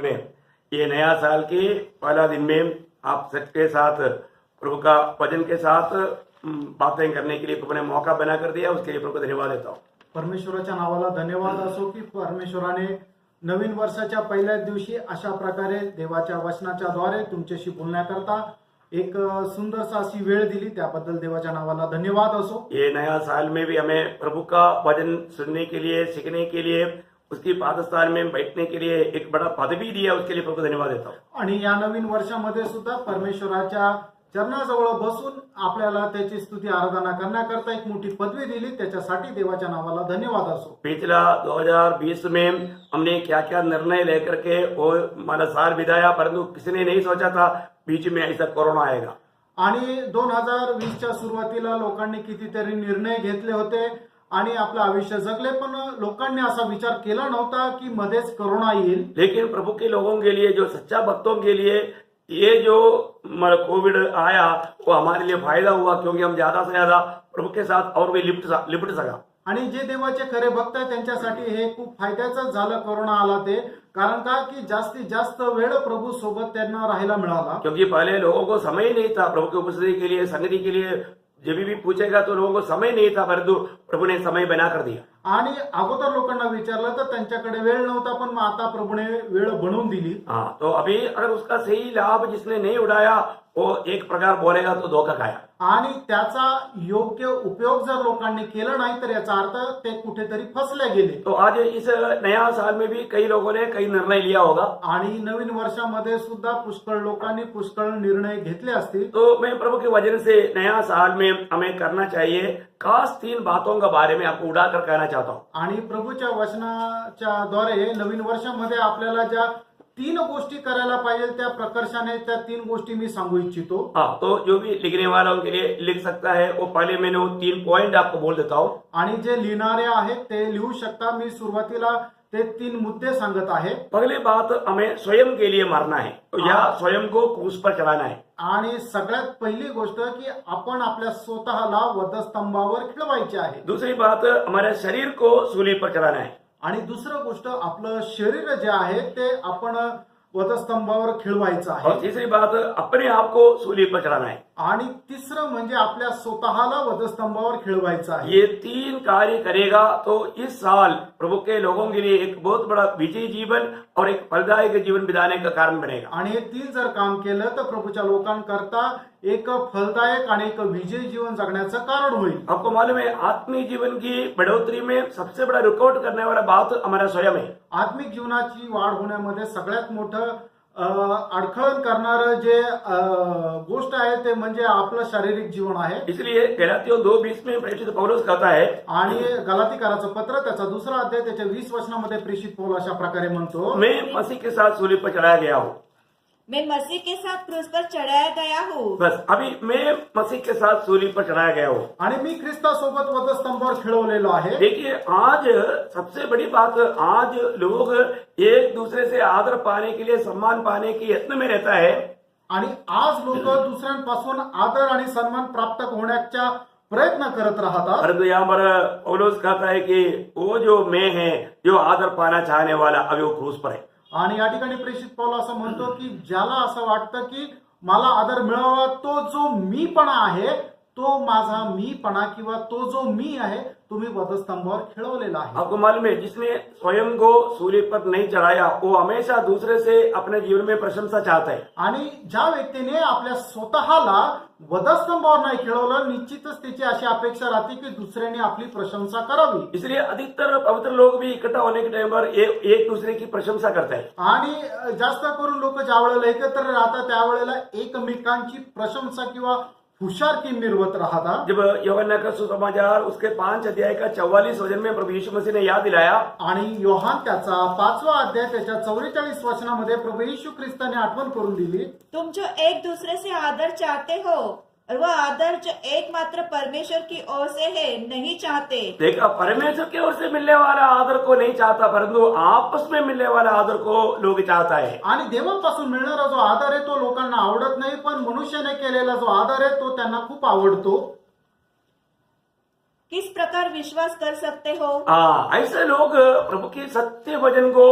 ने ये नया साल के पहला दिन में आप सबके साथ प्रभु का वचन के साथ बातें करने के लिए प्रभु ने मौका बना कर दिया, उसके लिए प्रभु को धन्यवाद देता हूँ। परमेश्वराच्या नावाला धन्यवाद असो की परमेश्वराने नवीन वर्षाच्या पहिल्याच दिवशी अशा प्रकारे देवाच्या वचनाच्या द्वारे तुमच्याशी बोलण्याकरता एक सुंदरसा अशी वेळ दिली, त्याबद्दल देवाच्या नावाला धन्यवाद असो। ये नया साल में भी हमें प्रभु का वचन सुनने के लिए, सीखने के लिए, उसकी पादस्थान में बैठने के लिए एक बड़ा पद भी दिया, उसके लिए प्रभु को धन्यवाद देता हूँ। आणि या नवीन वर्षामध्ये सुद्धा परमेश्वराच्या चरणाजवळ बसून आपल्याला त्याची स्तुती आराधना करण्याकरता एक मोठी पदवी दिली, त्याच्यासाठी देवाच्या नावाला धन्यवाद असो। पिछला 2020 में हमने क्या क्या निर्णय लेकर के वो हमारा साल बिताया, परंतु किसी ने नहीं सोचा था बीच में ऐसा कोरोना आएगा। आणि 2020च्या सुरुवातीला लोकांनी कितीतरी निर्णय घेतले होते आणि आपलं आयुष्य जगले, पण लोकांनी असा विचार केला नव्हता की मध्येच कोरोना येईल। लेकिन प्रभु के लोगों के लिए, जो सच्चा भक्तों के लिए ये जो कोविड आया वो हमारे लिए फायदा हुआ, क्योंकि हम ज्यादा से ज्यादा प्रभु के साथ और भी लिपट सका। आणि जे देवाचे खरे भक्त आहेत त्यांच्यासाठी हे खूप फायद्याचं झालं कोरोना आला ते, कारण का की जास्तीत जास्त वेळ प्रभु सोबत त्यांना राहायला मिळाला। क्योंकि पहले लोगों को समय नहीं था प्रभु की उपस्थिति के लिए, संगति के लिए। जब भी पूछेगा तो लोगों को समय नहीं था, परंतु प्रभु ने समय बना कर दिया। आणि अगोदर लोकांना विचारलं तर त्यांच्याकडे वेळ नव्हता, पण मग आता प्रभूने वेळ बनवून दिली। हाँ, तो अभी अगर उसका सही लाभ जिसने नहीं उठाया वो एक प्रकार बोलेगा तो धोखा खाया। आणि त्याचा योग्य उपयोग जर लोकांनी केला नाही तर याचा अर्थ ते कुठेतरी फसले गेले। तो आज इस नया साल में भी कई लोगों ने कई निर्णय लिया होगा। आणि नवीन वर्षामध्ये सुद्धा पुष्कळ लोकांनी पुष्कळ निर्णय घेतले असतील। तो मैं प्रभु के वचन से नया साल में हमें करना चाहिए खास 3 बातों के बारे में आपको उड़ाकर कहना चाहता हूँ। आणि प्रभूच्या वचनाच्या द्वारे नवीन वर्षामध्ये आपल्याला ज्या 3 गोष्टी करायला पाहिजे त्या प्रकर्षाने त्या 3 गोष्टी मी सांगू इच्छितो। हाँ, तो जो भी लिखने वालों के लिए लिख सकता है वो पहले मैंने वो 3 पॉइंट आपको बोल देता हूँ। आणि जे लिहिणारे आहेत ते लिहू शकता, मी सुरुवातीला ते 3 मुद्दे सांगत आहे। पहली बात, हमें स्वयं के लिए मरना है या स्वयं को क्रूस पर चढ़ाना है। आणि सगळ्यात पहिली गोष्ट की आपण आपल्या स्वतःला वधस्तंभावर खिळवायचे आहे। दूसरी बात, हमारे शरीर को सूली पर चढ़ाना है। आणि दुसरं गोष्ट, आपलं शरीर जे आहे ते आपण वधस्तंभावर खिळवायचं और आहे। तीसरी बात, अपने आप को सूली पर चढ़ाना है। आणि तिसरं म्हणजे आपल्या स्वतःला वधस्तंभावर खिळवायचं आहे। ये 3 कार्य करेगा तो इस साल प्रभु के लोगों के लिए एक बहुत बड़ा विजयी जीवन और एक फलदायक जीवन बिताने का कारण बनेगा। आणि हे 3 जर काम केलं तर प्रभूच्या लोकांकरता एक फलदायक आणि एक विजयी जीवन जगण्याचं कारण होईल। आपको मालूम है, आत्मिक जीवन की बढ़ोतरी में सबसे बड़ा रुकावट करने वाला बात हमारा स्वयं है। आत्मिक जीवनाची वाढ होण्यामध्ये सगळ्यात मोठं अडखळण करणारं जे गोष्ट आहे ते म्हणजे आपलं शारीरिक जीवन आहे। इसलिए गलातियों 2:20 में प्रेरित पौलुस कहता है, आणि गलातीकाराचं पत्र त्याचा 2रा अध्याय त्याच्या 20 वचनामध्ये प्रेषित पौल अशा प्रकारे म्हणतो, मैं मसीह के साथ सूली पर चढ़ाया गया हूँ। मैं मसीह के साथ क्रूस पर चढ़ाया गया हूँ। बस अभी मैं मसीह के साथ सूली पर चढ़ाया गया हूँ। आणि मी ख्रिस्तासोबत वधस्तंभावर खिळवलेलो आहे। देखिए, आज सबसे बड़ी बात, आज लोग एक दूसरे से आदर पाने के लिए, सम्मान पाने के यत्न में रहता है। आणि आज लोक दुसऱ्यांपासून आदर आणि सन्मान प्राप्त होण्याचा प्रयत्न करत राहतात। परंतु यहाँ पर पौलुस कहता है कि वो जो मैं है, जो आदर पाना चाहने वाला, अभी वो क्रूस पर है। आणि या ठिकाणी प्रेषित पौल असं म्हणतो की ज्याला असं वाटतं की मला आदर मिळावा, तो जो मीपणा आहे, तो माझा मीपणा किंवा तो जो मी आहे तो मी वधस्तंभावर खिळवलेला आहे। आपको मालूम है, जिसने स्वयं को सूली पर नहीं चढ़ाया वो हमेशा दूसरे से अपने जीवन में प्रशंसा चाहता है। आणि ज्या व्यक्तीने आपल्या स्वतःला वधस्तंभावर नाही खिळवलं, निश्चितच त्याची अशी अपेक्षा राहते की दुसऱ्याने आपली प्रशंसा करावी। इसलिए अधिकतर पवित्र लोग भी इकट्ठा होने के टाइम पर एक दूसरे की प्रशंसा करते हैं। आणि जास्त करून लोक ज्या वेळेला एकत्र राहतात त्यावेळेला एकमेकांची प्रशंसा किंवा हुशारकी निर्वत राहतात। जब यूहन्ना का सुसमाचार उसके 5 अध्याय का 44 वचन में प्रभु यीशु मसीह ने याद दिलाया, आणि योहान त्याचा 5वा अध्याय त्याच्या 44 वचनामध्ये प्रभू येशू ख्रिस्ताने आठवण करून दिली, तुम जो एक दूसरे से आदर चाहते हो और वह आदर जो एकमात्र परमेश्वर की ओर से है नहीं चाहते। देखा, परमेश्वर की ओर से मिलने वाला आदर को नहीं चाहता, परंतु आपस में मिलने वाला आदर को लोग चाहता है। आणि देवापासून मिळणारा जो आदर आहे तो लोकांना आवडत नाही, पण मनुष्याने केलेला जो आदर आहे तो त्यांना खूप आवडतो। किस प्रकार विश्वास कर सकते हो? ऐसे लोग प्रभु के सत्य वचन को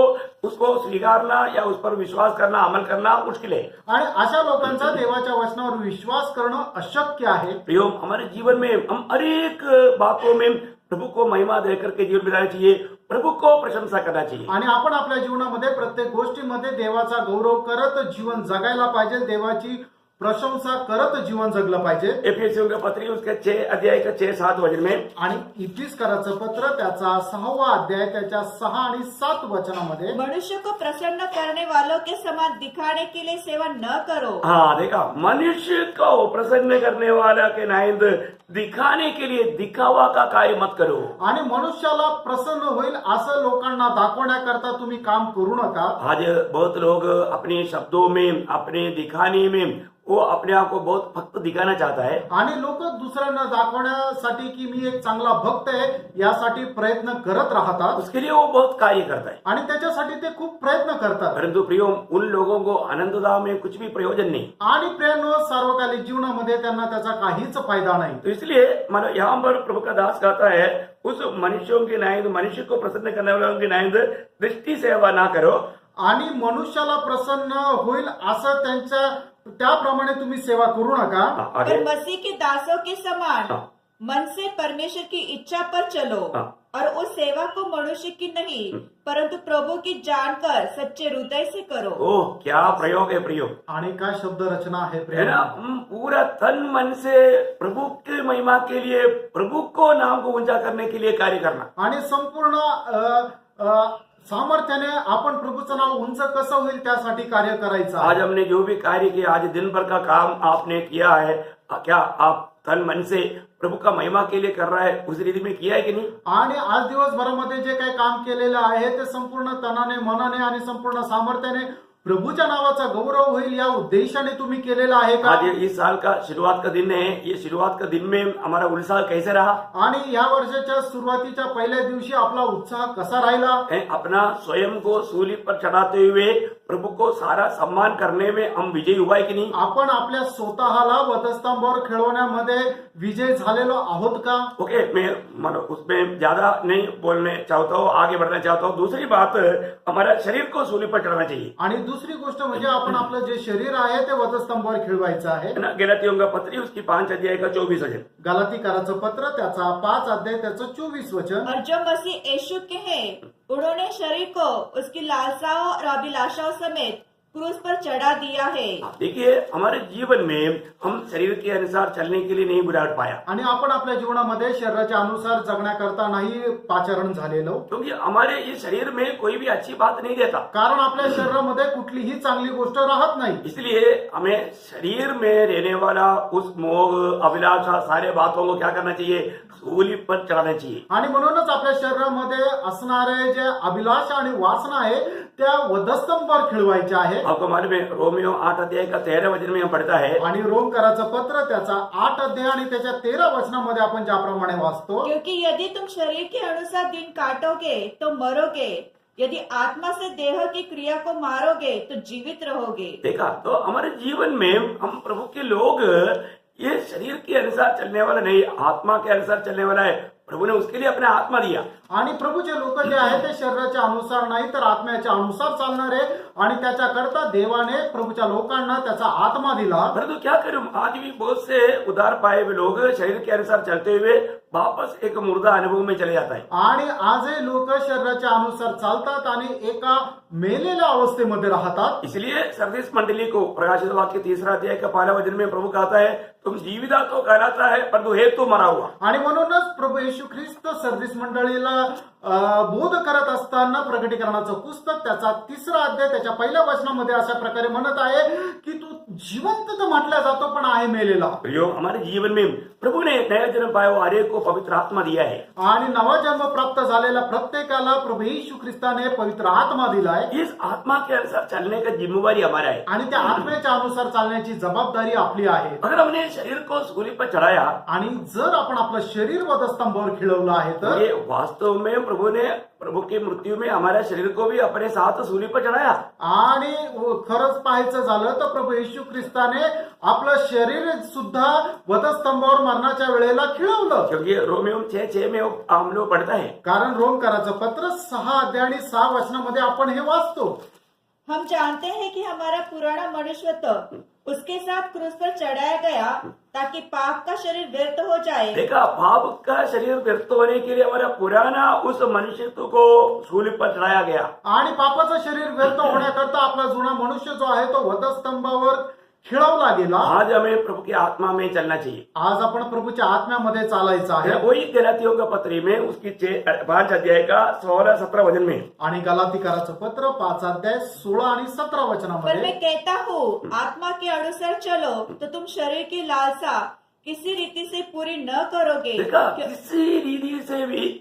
उसको स्वीकारना या उस पर विश्वास करना, अमल करना मुश्किल है। आणि अशा लोकांचा देवाच्या वचनावर विश्वास करणं अशक्य आहे. प्रियो, हमारे जीवन में हम हर एक बातों में प्रभु को महिमा देकर के जीवन बिताना चाहिए, प्रभु को प्रशंसा करना चाहिए. आणि आपण आपल्या जीवनामध्ये प्रत्येक गोष्टीमध्ये देवाचा गौरव करत जीवन जगायला पाहिजे, देवाची प्रशंसा करत जीवन जगलं पाहिजे. एफएससियों के पत्री उसके 6 अध्याय का 6-7 वचन में, आणि इफिसकराचं पत्र त्याचा 6वा अध्याय त्याच्या 6 आणि 7 वचनामध्ये, मनुष्य को प्रसन्न करने वालों के समान दिखाने के लिए सेवा न करो. देखा, मनुष्य को प्रसन्न करने वाला के नाइंद दिखाने के लिए दिखावा का कार्य मत करो. आणि मनुष्याला प्रसन्न होईल असं लोकांना दाखवण्याकरता तुम्ही काम करू नका. आज बहुत लोग अपने शब्दों में, अपने दिखाने में वो अपने आप को बहुत भक्त दिखाना चाहता है. आणि लोक दुसऱ्यांना दाखवण्यासाठी की मी एक चांगला भक्त आहे यासाठी प्रयत्न करत राहतात उसके लिए वो बहुत कार्य करता है. आणि त्याच्यासाठी ते खूप प्रयत्न करतात. परंतु प्रियो, उन लोगों को आनंददा में कुछ भी प्रयोजन नहीं. आणि प्रियांनो, सार्वकालिक जीवनामध्ये त्यांना त्याचा काहीच फायदा नाही. तो इसलिए मतलब यहाँ पर प्रभु का दास कहता है, उस मनुष्यों की नाइंद, मनुष्य को प्रसन्न करने वालों की नाइंद दृष्टि सेवा ना करो. आणि मनुष्याला प्रसन्न होईल असं त्यांच्या त्याप्रमाणे तुम्ही सेवा करू नका. आगे. पर मसीह के दासों के समान हाँ. मन से परमेश्वर की इच्छा पर चलो हाँ. और उस सेवा को मनुष्य की नहीं परंतु प्रभु की जानकर सच्चे हृदय से करो. ओह, क्या प्रयोग है प्रियो, आणि काय शब्द रचना आहे है ना. प्रियांनो. हम पूरा तन मन से प्रभु की महिमा के लिए, प्रभु को नाम को ऊंचा करने के लिए कार्य करना. आणि संपूर्ण सामर्थ्याने आपण प्रभूचं नाव उंच कसं होईल त्यासाठी कार्य करायचं आज आहे. हमने जो भी कार्य किया, आज दिन भर का काम आपने किया है, क्या आप तन मन से प्रभु का महिमा के लिए कर रहा है, उस रीति में किया है कि नहीं. आणि आज दिवसभरामध्ये जे काही काम केलेलं आहे ते संपूर्ण तनाने, मनाने आणि संपूर्ण सामर्थ्याने प्रभूच्या नावाचा गौरव होईल या उद्देशाने तुम्ही केलेला आहे का. आज ये इस साल का शुरुआत का दिन है, ये शुरुआत का दिन में हमारा उत्साह कैसे रहा. आणि या वर्षाच्या सुरुवातीच्या पहिल्या दिवशी आपला उत्साह कसा राहिला. अपना स्वयं को सूली पर चढ़ाते हुए प्रभु को सारा सम्मान करने में हम विजयी हुआ है कि नहीं. आपण आपल्या स्वतःला वधस्तंभावर खेळवण्यामध्ये विजय झालेलो आहोत का. ओके, मैं मतलब उसमें ज्यादा नहीं बोलने चाहता हूँ, आगे बढ़ना चाहता हूँ. दूसरी बात, हमारा शरीर को सूली पर चढ़ाना चाहिए. आणि दुसरी गोष्ट म्हणजे आपण आपलं जे शरीर आहे ते वधस्तंभावर खेळवायचं आहे. है ना. गलातियों का पत्री उसकी 5 अध्याय का 24 वचन. गलातीकाराचं पत्र त्याचा 5 अध्याय त्याचं 24 वचन. और जो मसीह यीशु के हैं उन्होंने शरीर को उसकी लालसाओं और अभिलाषाओं समेत क्रूस पर चढ़ा दिया है. देखिए, हमारे जीवन में हम शरीर के अनुसार चलने के लिए नहीं बुलाट पाया, आणि आपण आपल्या जीवनामध्ये शरीराच्या अनुसार जगण्याकरता नाही पाचारण झालेलो. क्योंकि हमारे इस शरीर में कोई भी अच्छी बात नहीं देता. कारण आपल्या शरीरामध्ये कुठलीही चांगली गोष्ट राहत नाही. इसलिए हमें शरीर में रहने वाला उस मोह, अभिलाषा, सारे बातों को क्या करना चाहिए, सूली पर चढ़ाना चाहिए. आणि म्हणूनच आपल्या शरीरामध्ये असणारे जे अभिलाषा आणि वासना आहे त्या वधस्तंभावर खेळवायच्या आहे. आपको मालूम है, रोमियो 8 अध्याय का 13 वचन में हम पढ़ता है, आणि रोमकराचं पत्र त्याचा 8 अध्याय आणि त्याच्या 13 वचनामध्ये आपण ज्याप्रमाणे वाचतो, क्योंकि यदि तुम शरीर के अनुसार दिन काटोगे तो मरोगे, यदि आत्मा से देह की क्रिया को मारोगे तो जीवित रहोगे. देखा, तो हमारे जीवन में हम प्रभु के लोग ये शरीर के अनुसार चलने वाला नहीं, आत्मा के अनुसार चलने वाला है. प्रभु ने उसके लिए अपना आत्मा दिया. आणि प्रभूचे लोक जे आहेत ते शरीराच्या अनुसार नाही तर आत्म्याच्या अनुसार चालणारे, आणि त्याच्याकरता देवाने प्रभूच्या लोकांना त्याचा आत्मा दिला. परंतु क्या करूं, आज भी बहुत से उदार पाए हुए लोग शरीर के अनुसार चलते हुए वापस एक मुर्दा अनुभव में चले जाता है. आणि आजही लोक शरीराच्या अनुसार चालतात आणि एका मेलेल्या अवस्थेमध्ये राहतात. इसलिए सरदीस मंडली को प्रकाशित वाक्य 3 अध्याय का 1 वचन में प्रभु कहता है, तुम जीविता तो कहलाता है परंतु हे तो मरा हुआ. आणि म्हणूनच प्रभू येशू ख्रिस्त सर्व्हिस मंडळीला बोध करत असताना प्रकटीकरणाचं पुस्तक त्याचा 3 अध्याय त्याच्या पहिल्या वचनामध्ये अशा प्रकारे म्हणत आहे की तू जिवंत तर म्हटला जातो पण आहे मेलेला. प्रियो, हमारे जीवन में प्रभु ने नया जन्म पाया हुआ हर एक को पवित्र आत्मा दिया है. आणि नवा जन्म प्राप्त झालेल्या प्रत्येकाला प्रभू येशू ख्रिस्ताने पवित्र आत्मा दिलाय. इस आत्मा के अनुसार चलने का जिम्मेवारी हमारा है. आणि त्या आत्म्याच्या अनुसार चालण्याची जबाबदारी आपली आहे. अगर हमने शरीर को सूली पर चढ़ाया, आणि जर आपण आपलं शरीर वधस्तंभावर खिळवलं आहे तर ये वास्तव में प्रभु ने प्रभु की मृत्यु में हमारे शरीर को भी अपने साथ सूली पर चढ़ाया। आणि खरंच पाहायचं झालं तर प्रभु येशू ख्रिस्ताने आपलं शरीर सुद्धा वधस्तंभावर मरणाच्या वेळेला खिळवलं. क्योंकि रोमियो 6:6 में हम लोग पढ़ता है, कारण रोमकराचं पत्र 6 अध्याय आणि 6 वचनामध्ये आपण हे वाचतो. हम जानते हैं कि हमारा पुराना मनुष्यत्व उसके साथ क्रूस पर चढ़ाया गया ताकि पाप का शरीर व्यर्थ हो जाए। देखा, पाप का शरीर व्यर्थ होने के लिए हमारा पुराना उस मनुष्यत्व को सूली पर चढ़ाया गया। आणि पापाचं शरीर व्यर्थ होण्याकरता आपला जुना मनुष्य जो आहे तो वधस्तंभावर खिळवला गेला. आज हमें प्रभु की आत्मा में चलना चाहिए। आज आपण प्रभूच्या आत्म्यामध्ये चालायचं आहे. वही गलातियों का पत्री में उसकी 5 अध्याय का 16-17 वचन में, आणि गलातीकाराचं पत्र 5 अध्याय 16 आणि 17 पर वचनामध्ये, मैं कहता हूँ आत्मा के अनुसार चलो तो तुम शरीर की लालसा किसी रीति से पूरी न करोगे। देखा, किसी रीति से भी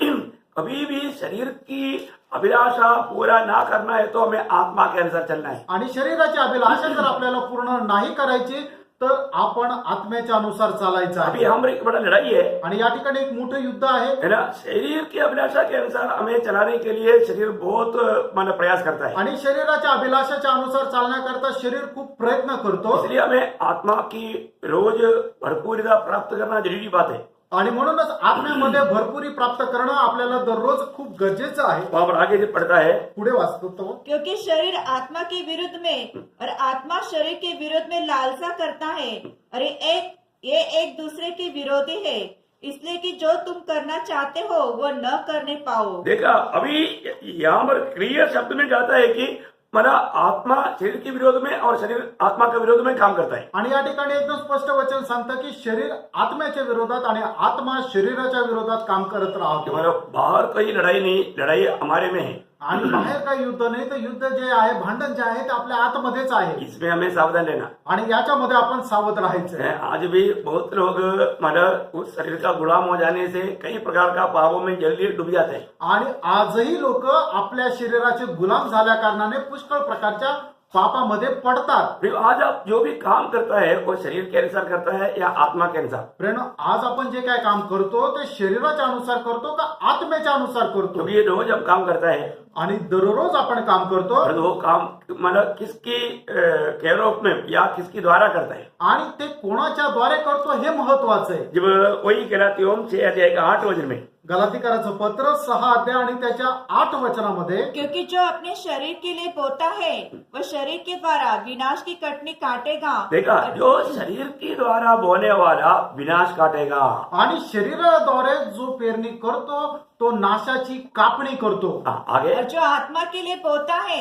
कभी भी शरीर की अभिलाषा पूरा ना करना है तो हमें आत्मा के अनुसार चलना है। आणि शरीराची अभिलाषा जर आपल्याला पूर्ण नाही करायची तर आपण आत्म्याच्या अनुसार चालायचं अभी आहे. हमारी एक बड़ा लड़ाई है आणि या ठिकाणी एक मोठं युद्ध आहे. है ना। शरीर की अभिलाषा के अनुसार हमें चलाने के लिए शरीर बहुत मन प्रयास करता है, आणि शरीराच्या अभिलाषाच्या अनुसार चालण्याकरता शरीर खूप प्रयत्न करतो. इसलिए हमें आत्मा की रोज भरपूरता प्राप्त करना जरूरी बात है। आणि म्हणूनच आत्म्यामध्ये भरपुरी प्राप्त करणं आपल्याला दररोज खूप गरजेचं आहे. वहां पर आगे जो पढ़ता है, पुढे वाचतो तो, क्योंकि शरीर आत्मा के विरुद्ध में और आत्मा शरीर के विरुद्ध में लालसा करता है और ये एक दूसरे के विरोधी है, इसलिए कि जो तुम करना चाहते हो वो न करने पाओ। देखा, अभी यहाँ पर क्लियर शब्द में जाता है कि मेरा आत्मा शरीर के विरोध में और शरीर आत्मा के विरोध में काम करता है। आणि या ठिकाणी एकदम स्पष्ट वचन सांगतं की शरीर आत्म्याच्या विरोधात आणि आत्मा शरीराच्या विरोधात काम करत राहतो. हमारा बाहर कोई लड़ाई नहीं, लड़ाई हमारे में है। आणि बाहेर काही युद्ध नाही तर युद्ध जे आहे, भांडण जे आहे ते आपल्या आतमध्येच आहे. इसमें हमें सावधान रहना आणि याच्यामध्ये आपण सावध राहायचं. है। आज भी बहुत लोग मतलब उस शरीर का गुलाम हो जाने से कई प्रकार का पापों में जल्दी डूब जाते हैं। आणि आजही लोक आपल्या शरीराचे गुलाम झाल्या कारणाने पुष्कळ प्रकारच्या पापामध्ये पडतात. फिर आज आप जो भी काम करता है वो शरीर के अनुसार करता है या आत्मा के अनुसार? प्रेरणा, आज आपण जे काय काम करतो ते शरीराच्या अनुसार करतो का आत्म्याच्या अनुसार करतो? क्योंकि ये रोज हम काम करता है आणि दररोज आपण काम करतो और वो काम मतलब किसकी केयर ऑफ में या किसकी द्वारा करता है, आणि ते कोणाच्या द्वारे करतो हे महत्वाचं आहे. जब वही गलातियों 6 अध्याय का 8 वचन में, गलातीकाराचं पत्र 6 अध्याय आणि त्याच्या 8 वचनामध्ये, क्योंकि जो अपने शरीर के लिए बोता है वह शरीर के द्वारा विनाश की कटनी काटेगा। देखा, जो शरीर के द्वारा बोने वाला विनाश काटेगा, आणि शरीराद्वारे जो पेरणी करतो तो नाशाची कापणी करतो. आगे और जो आत्मा के लिए बोता है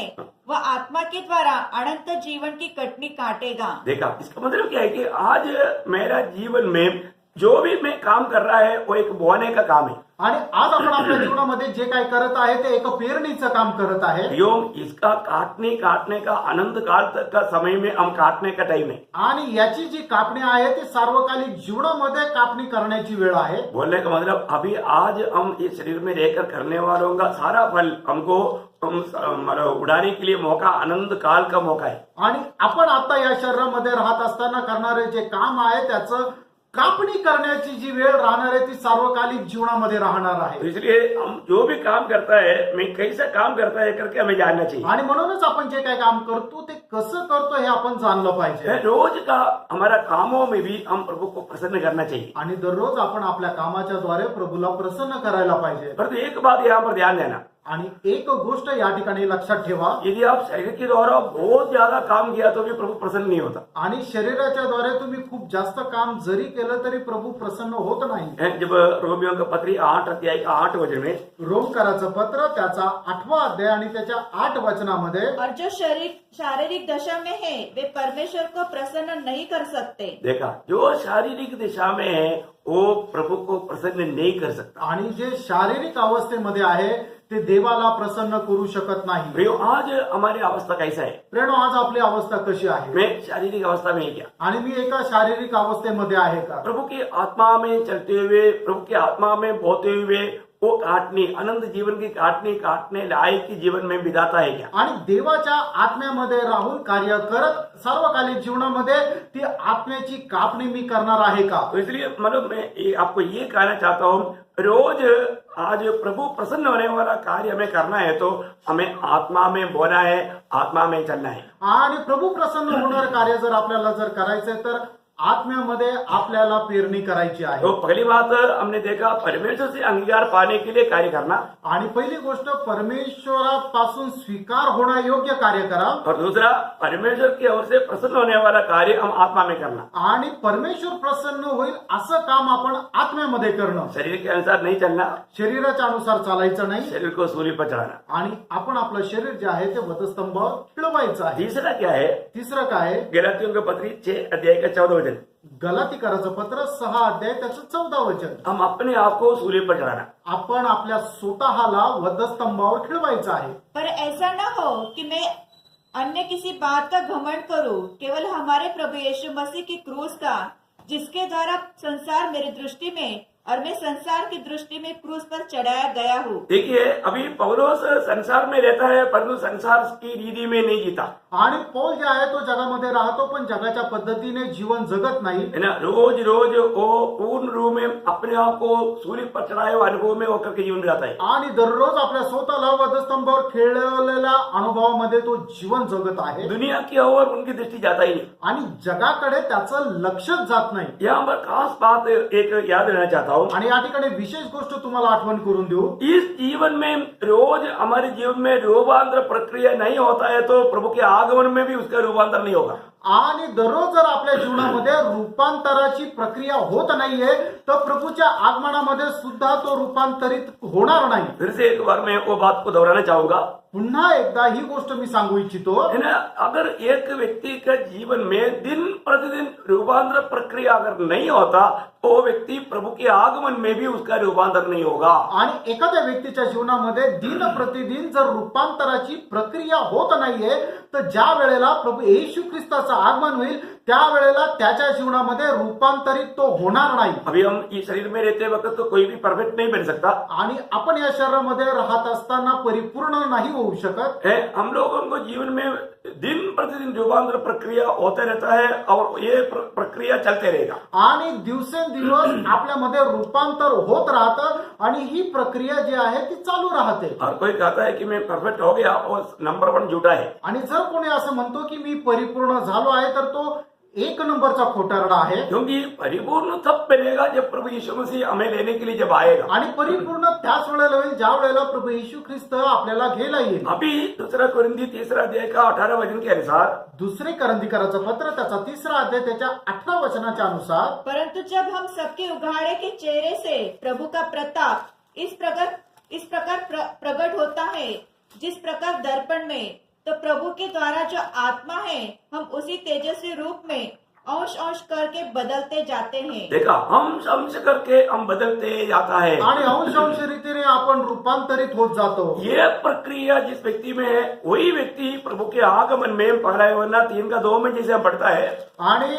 वह आत्मा के द्वारा अनंत जीवन की कटनी काटेगा। देखा, इसका मतलब क्या है कि आज मेरा जीवन में जो भी मैं काम कर रहा है वो एक बोने का काम है। आणि आज आपण आपल्या जीवनामध्ये जे काय करत आहे ते एक पेरणीचं काम करत आहे. एवं इसका काटने का अनंत काल तक का समय में हम काटने का टाइम है। आणि याची जी कापणी आहे ती सार्वकालिक जीवनामध्ये कापणी करण्याची वेळ आहे. बोलने का मतलब अभी आज हम इस शरीर में रहकर करने वालों का सारा फल हमको उड़ाने के लिए मौका, अनंत काल का मौका है। आणि आपण आता या शरीरामध्ये राहत असताना करणारे जे काम आहे त्याचं कापणी करण्याची जी वेळ राहणार आहे ती सार्वकालिक जीवनामध्ये राहणार आहे. इसलिए हम जो भी काम करता है, मैं कैसा काम करता है करके हमें जानना चाहिए। आणि म्हणूनच आपण जे काय काम करतो ते कसं करतो हे आपण जाणलं पाहिजे. रोज का हमारा कामों में भी हम प्रभु को प्रसन्न करना चाहिए। आणि दररोज आपण आपल्या कामाच्या द्वारे प्रभूला प्रसन्न करायला पाहिजे. परंतु एक बात यहाँ पर ध्यान देना, आणि एक गोष्ट या ठिकाणी लक्षात ठेवा, यदि आप शरीर के द्वारा बहुत ज्यादा काम किया तो भी प्रभु प्रसन्न नहीं होता। आणि शरीराच्या द्वारे तुम्ही खूप जास्त काम जरी केलं तरी प्रभू प्रसन्न होत नाही. जब रोमियों का पत्री 8 अध्याय का 8 वचन में, रोमकराचं पत्र त्याचा 8वां अध्याय आणि त्याच्या 8 वचनामध्ये, और जो शारीरिक दशा में है वे परमेश्वर को प्रसन्न नहीं कर सकते। देखा, जो शारीरिक दिशा में है वो प्रभु को प्रसन्न नहीं कर सकता। आणि जे शारीरिक अवस्थेमध्ये आहे ते देवाला प्रसन्न करू शकत नाही. प्रियो, आज हमारी अवस्था कैसा है? प्रेरणा, आज आपली अवस्था कशी आहे? मैं शारीरिक अवस्था में है क्या? आणि मी एका शारीरिक अवस्थेमध्ये आहे का? प्रभु की आत्मा में चलते हुए, प्रभु की आत्मा में बोते हुए वो काटनी, अनंत जीवन की काटने लायक की जीवन में बिताता है क्या? आणि देवाच्या आत्म्यामध्ये राहून कार्य करत सार्वकालिक जीवनामध्ये ती आत्म्याची कापणी मी करणार आहे का? तो इसलिए मतलब मैं आपको ये कहना चाहता हूँ, रोज आज प्रभु प्रसन्न होने वाला कार्य हमें करना है तो हमें आत्मा में बोना है, आत्मा में चलना है। आणि प्रभु प्रसन्न होणार कार्य जर आपल्याला जर करायचंय तर आत्म्यामध्ये आपल्याला पेरणी करायची आहे। तो पहली बात हमने देखा, परमेश्वर से अंगीकार पाने के लिए कार्य करना, आणि पहिली गोष्ट परमेश्वरापासून स्वीकार होण्यायोग्य कार्य करा, और दूसरा परमेश्वर की ओर से प्रसन्न होने वाला कार्य हम आत्मा में करना। आणि परमेश्वर प्रसन्न होईल असं काम आपण आत्म्यामध्ये करणं। शरीर के अनुसार नहीं चलना, शरीराच्या अनुसार चालायचं नाही शरीर को सूली पर चढ़ाना। आणि आपण आपलं शरीर जे आहे ते वधस्तंभावर खिळवायचं आहे। तीसरा क्या है? तिसरं काय आहे? गलातियों के पत्री 6 अध्याय का 14 वचन, गलातीकराचं पत्र 6 अध्याय त्याचं 14 वचन, हम अपने आप को सूली पर चढ़ाना। आपण आपल्या स्वतःला वधस्तंभावर खिळवायचं आहे। पर ऐसा न हो कि मैं अन्य किसी बात का घमंड करूं, केवल हमारे प्रभु यीशु मसीह की क्रूस का, जिसके द्वारा संसार मेरी दृष्टि में और मैं संसार की दृष्टि में क्रूस पर चढ़ाया गया हूँ। देखिए, अभी पौलोस संसार में रहता है परंतु संसार की रीति में नहीं जीता आणि पौल जे आहे तो जगामध्ये राहतो पण जगाच्या पद्धतीने जीवन जगत नाही, है ना। रोज रोज वो पूर्ण रूप में अपने आप को सूली पर चढ़ाए हुए अनुभव में होकर के जीवन जाता है। आणि दररोज आपल्या स्वतःला वधस्तंभावर खेळलेल्या अनुभवामध्ये तो जीवन जगत आहे दुनिया की ओर उनकी दृष्टि जाता ही नहीं। आणि जगाकडे त्याचं लक्षच जात नाही। यहाँ पर खास बात एक याद रहना चाहता हूँ, आणि या ठिकाणी विशेष गोष्ट तुम्हाला आठवण करून देऊ, इस जीवन में रोज हमारे जीवन में रूपांतर प्रक्रिया नहीं होता है तो प्रभु के आगमन में भी उसका रूपांतर नहीं होगा। आणि दररोज जर आपल्या जीवनामध्ये रूपांतराची प्रक्रिया होत नाहीये तर प्रभूच्या आगमनामध्ये सुद्धा तो रूपांतरित होणार नाही। फिर से एक बार मैं वो बात को दोहराना चाहूंगा, पुन्हा एकदा ही गोष्ट मी सांगू इच्छितो, है ना। अगर एक व्यक्ति के जीवन में दिन प्रतिदिन रूपांतर प्रक्रिया अगर नहीं होता तो वो व्यक्ति प्रभु के आगमन में भी उसका रूपांतर नहीं होगा। आणि एखाद्या व्यक्तीच्या जीवनामध्ये दिन प्रतिदिन जर रूपांतराची प्रक्रिया होत नाहीये तर ज्या वेळेला प्रभू येशू ख्रिस्ताचं आगमन होईल त्यावेळेला त्याच्या जीवनामध्ये रूपांतरित तो होणार नाही। अभी हम इस शरीर में रहते वक्त तो कोई भी परफेक्ट नहीं बन सकता आणि आपण या शरीरामध्ये राहत असताना परिपूर्ण नाही होऊ शकत है। हम लोगों को जीवन में दिन प्रतिदिन रूपांतर प्रक्रिया होता रहता है और ये प्रक्रिया चलते रहेगा। आणि दिवसेंदिवस आपल्यामध्ये रूपांतर होत राहतं आणि ही प्रक्रिया जी आहे ती चालू राहते। और कोई कहता है कि मैं परफेक्ट हो गया, वो नंबर 1 झूठा है। आणि जर कोणी असं म्हणतो की मी परिपूर्ण झालो आहे तर तो 1 नंबरचा खोटारडा आहे। क्योंकि परिपूर्ण तब बनेगा जब प्रभु यीशु मसीह हमें लेने के लिए जब आएगा। आणि परिपूर्ण त्याच वेळेला होईल ज्या वेळेला प्रभू येशू ख्रिस्त आपल्याला घ्यायला येईल। अभी 2 कोरिन्थी 3 अध्याय का 18 वचन के अनुसार, दुसरे करंदीकराचं पत्र त्याचा 3 अध्याय त्याच्या 18 वचनाच्या अनुसार, परंतु जब हम सबके उघाड़े के चेहरे से प्रभु का प्रताप इस प्रकार प्रकट होता है, जिस प्रकार दर्पण में, तो प्रभु के द्वारा जो आत्मा है हम उसी तेजस्वी रूप में अंश अंश करके बदलते जाते हैं। देखा, हम अंश करके हम बदलते जाता है। आणि अंश अंश रीतीने आपण रूपांतरित होत जातो। ये प्रक्रिया जिस व्यक्ति में है वही व्यक्ति प्रभु के आगमन में पहला यूहन्ना 3:2 में जैसे पढ़ता है, आणि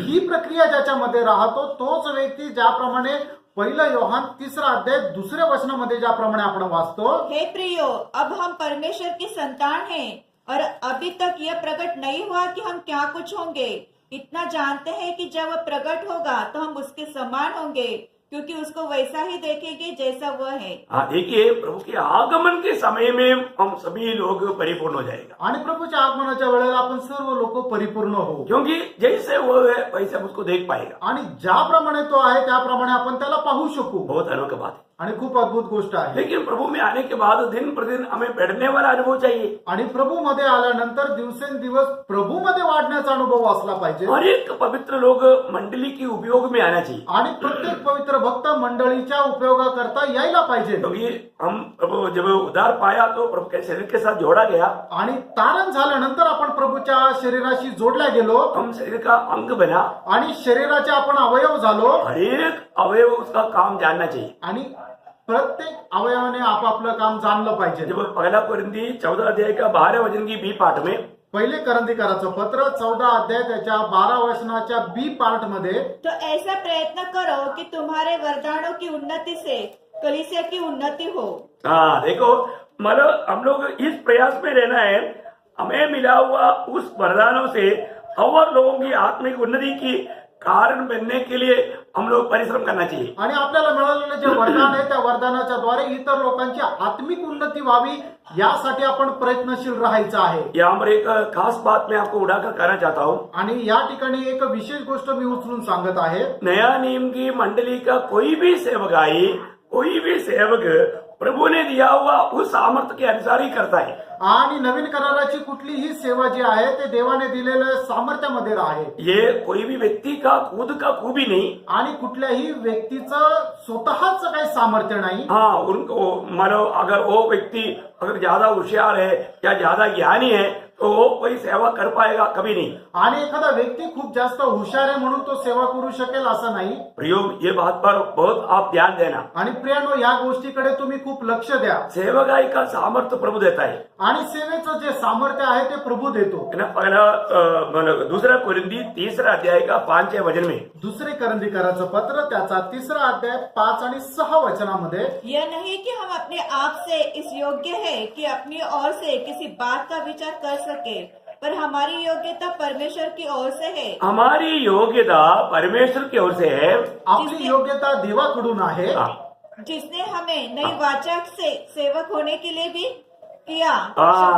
ही प्रक्रिया ज्याच्यामध्ये राहतो तोच व्यक्ती ज्याप्रमाणे 1 योहान 3 अध्याय 2 वचनामध्ये ज्याप्रमाणे आपण वाचतो, हे प्रियो, अब हम परमेश्वर की संतान हैं और अभी तक यह प्रकट नहीं हुआ कि हम क्या कुछ होंगे। इतना जानते हैं कि जब वह प्रकट होगा तो हम उसके समान होंगे, क्योंकि उसको वैसा ही देखेंगे जैसा वह है। हाँ, देखिए, प्रभु के आगमन के समय में हम सभी लोग परिपूर्ण हो जाएगा। आणि प्रभूच्या आगमनाच्या वेळेला आपण सर्व लोक परिपूर्ण होऊ, क्योंकि जैसे वो है वैसे हम उसको देख पाएगा। आणि ज्याप्रमाणे तो आहे त्याप्रमाणे आपण त्याला पाहू शकू। बहुत अनोखी बात है। आणि खूप अद्भुत गोष्ट आहे। लेकिन प्रभु में आने के बाद दिन प्रतिदिन हमें बढ़ने वाला अनुभव चाहिए। आणि प्रभू मध्ये आल्यानंतर दिवसेंदिवस प्रभू मध्ये वाढण्याचा अनुभव असला पाहिजे। और एक पवित्र लोग मंडली की उपयोग में आना चाहिए। आणि प्रत्येक पवित्र भक्त मंडळीच्या उपयोगाकरता यायला पाहिजे। क्योंकि हम प्रभु जब उद्धार पाया तो प्रभु के शरीर के साथ जोड़ा गया, आणि तारण झाल्यानंतर आपण प्रभूच्या शरीराशी जोडल्या गेलो, हम शरीर का अंग बना, आणि शरीराचे आपण अवयव झालो। हर एक अवयव उसका काम जानना चाहिए। आणि प्रत्येक अवयवाने आपापलं काम जाणलं पाहिजे। जब 1 कोरिन्थी 14 अध्याय का 12 वचन की बी पाठ में, पहिले करंदीकराचं पत्र 14 अध्याय त्याच्या 12 वचनाच्या बी पार्ट मध्ये, तो ऐसा प्रयत्न करो कि तुम्हारे वरदानों की उन्नति से कलीसिया की उन्नति हो। हाँ, देखो, मतलब हम लोग इस प्रयास में रहना है, हमें मिला हुआ उस वरदानों से और लोगों की आत्मिक उन्नति की कारण बनने के लिए हम लोग परिश्रम करना चाहिए। आणि आपल्याला मिळालेलं जे वरदान आहे त्या वरदानाच्या द्वारे इतर लोकांची आत्मिक उन्नती व्हावी यासाठी आपण प्रयत्नशील राहायचं आहे। यहाँ पर एक खास बात मैं आपको उड़ाकर कहना चाहता हूँ। आणि या ठिकाणी एक विशेष गोष्ट मी उचलून सांगत आहे। नया नियम की मंडली का कोई भी सेवक प्रभु ने दिया हुआ उस सामर्थ्य के अनुसार ही करता है। आणि नवीन कराराची कुठलीही सेवा जी आहे ते देवाने दिलेल्या सामर्थ्यामध्ये आहे। ये कोई भी व्यक्ति का खुद का खूबी नहीं। आणि कुठल्याही व्यक्तीचं स्वतःच काही सामर्थ्य नाही। हाँ, उनको मानो अगर वो व्यक्ति अगर ज्यादा होशियार है या ज्यादा ज्ञानी है तो वो कोई सेवा कर पाएगा, कभी नहीं। आणि एखादा व्यक्ती खूप जास्त हुशार आहे म्हणून तो सेवा करू शकेल असं नाही। प्रियो, ये बात पर बहुत आप ध्यान देना। आणि प्रियानो, या गोष्टीकडे तुम्ही खूप लक्ष द्या। सेवकाई का सामर्थ्य प्रभु देता है। आणि सेवेचं जे सामर्थ्य आहे ते प्रभू देतो। है ना। पहला दूसरा कोरिंथी 3 अध्याय का 5 वचन में, दुसरे करंदीकराचं पत्र त्याचा 3 अध्याय 5 आणि 6 वचनामध्ये, यह नहीं कि हम अपने आप से इस योग्य है कि अपनी ओर से किसी बात का विचार कर सके, पर हमारी योग्यता परमेश्वर की ओर से है। हमारी योग्यता परमेश्वर की ओर से है। आपली योग्यता देवाकडून आहे। हाँ, जिसने हमें नई वाचा से सेवक होने के लिए भी किया।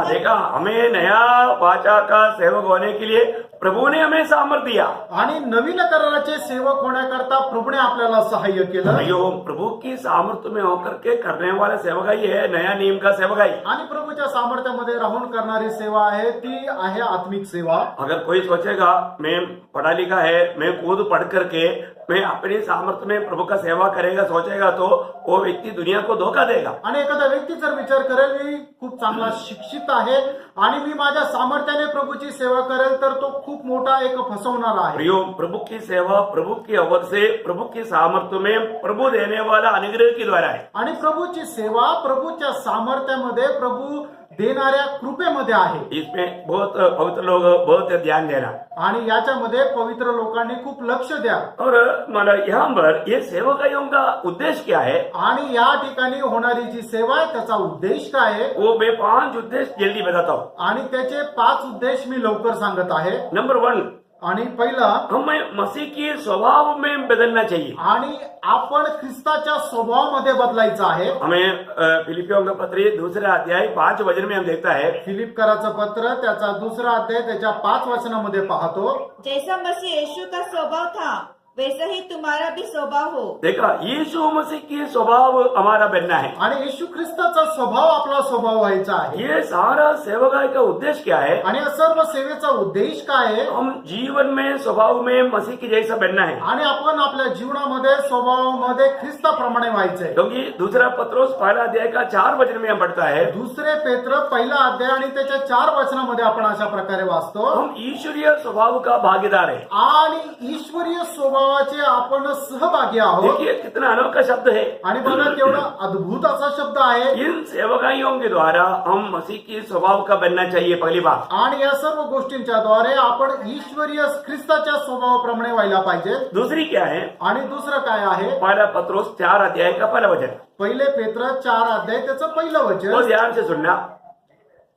देखा, हमें नया वाचा का सेवक होने के लिए प्रभु ने हमें सामर्थ्य दिया। आणि नवीन कराराचे सेवक होण्याकरता प्रभूने आपल्याला सहाय्य केलं। यो प्रभु की सामर्थ्य में होकर के करने वाला सेवकाई है नया नियम का सेवकाई। आणि प्रभूच्या सामर्थ्यामध्ये राहून करणारी सेवा आहे ती आहे आत्मिक सेवा। अगर कोई सोचेगा मैं पढ़ा लिखा है, मैं खुद पढ़ करके मैं अपनी सामर्थ्य में प्रभु का सेवा करेगा सोचेगा तो वो व्यक्ति दुनिया को धोखा देगा। आणि एखादा व्यक्ती जर विचार करेल मी खूप चांगला शिक्षित आहे आणि मी माझ्या सामर्थ्याने प्रभूची सेवा करेल तर तो खूप मोठा एक फसवणारा आहे। प्रियो, प्रभु की सेवा प्रभु की अवध से प्रभु की सामर्थ्य में प्रभु देने वाला अनुग्रह के द्वारा है। आणि प्रभूची सेवा प्रभूच्या सामर्थ्यामध्ये प्रभू देणाऱ्या कृपेमध्ये आहे। इसमें बहुत पवित्र लोग बहुत ध्यान देना। आणि याच्यामध्ये पवित्र लोकांनी खूप लक्ष द्या। और मतलब यहाँ पर ये सेवकाइयों का उद्देश्य क्या है, आणि या ठिकाणी होणारी जी सेवा आहे त्याचा उद्देश काय आहे वो मैं 5 उद्देश्य जल्दी बताता हूँ। आणि त्याचे 5 उद्देश मी लवकर सांगत आहे। नंबर 1, आणि पहिला, हमें मसीह के स्वभाव में बदलना चाहिए। आणि आपण ख्रिस्ताच्या स्वभावामध्ये बदलायचं आहे। हमें फिलिपियों का पत्र 2 अध्याय 5 वचन में हम देखता है, फिलिपकराचं पत्र त्याचा 2 अध्याय त्याच्या 5 वचनामध्ये पाहतो, जैसा मसीह यीशु का स्वभाव था वैसा ही तुम्हारा भी स्वभाव हो। देखा, यीशु मसीह की स्वभाव हमारा बनना है। आणि येशू ख्रिस्ताचा स्वभाव आपला स्वभाव व्हायचा आहे। ये सारा सेवकाई का उद्देश्य क्या है, आणि या सर्व सेवेचा उद्देश काय आहे? हम जीवन में स्वभाव में मसीह की जैसा बनना है। आणि आपण आपल्या जीवनामध्ये स्वभावामध्ये ख्रिस्ताप्रमाणे व्हायचंय। क्योंकि 2 पत्रोस 1 अध्याय का 4 वचन में हम पढ़ता है, दुसरे पेत्र 1 अध्याय आणि त्याच्या 4 वचनामध्ये आपण अशा प्रकारे वाचतो, हम ईश्वरीय स्वभाव का भागीदार है। आणि ईश्वरीय स्वभावाचे आपण सहभागी आहोत। देखिए कितना अनोखा शब्द है। आणि बघा केवढा अद्भुत असा शब्द आहे। इन सेवकाइयों के द्वारा हम मसीह की स्वभाव का बनना चाहिए, पहली बात। आणि या सर्व गोष्टींच्या द्वारे आपण ईश्वरीय ख्रिस्ताच्या स्वभावाप्रमाणे व्हायला पाहिजे। दूसरी क्या है, आणि दुसरं काय आहे? 1 पत्रोस 4 अध्याय का 1 वचन, पहिले पेत्र 4 अध्याय त्याचं पहिलं वो वचन, ध्यान से सुनना।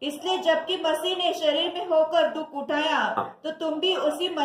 इसलिए जबकि मसीह ने शरीर में होकर दुख उठाया तो तुम भी उसी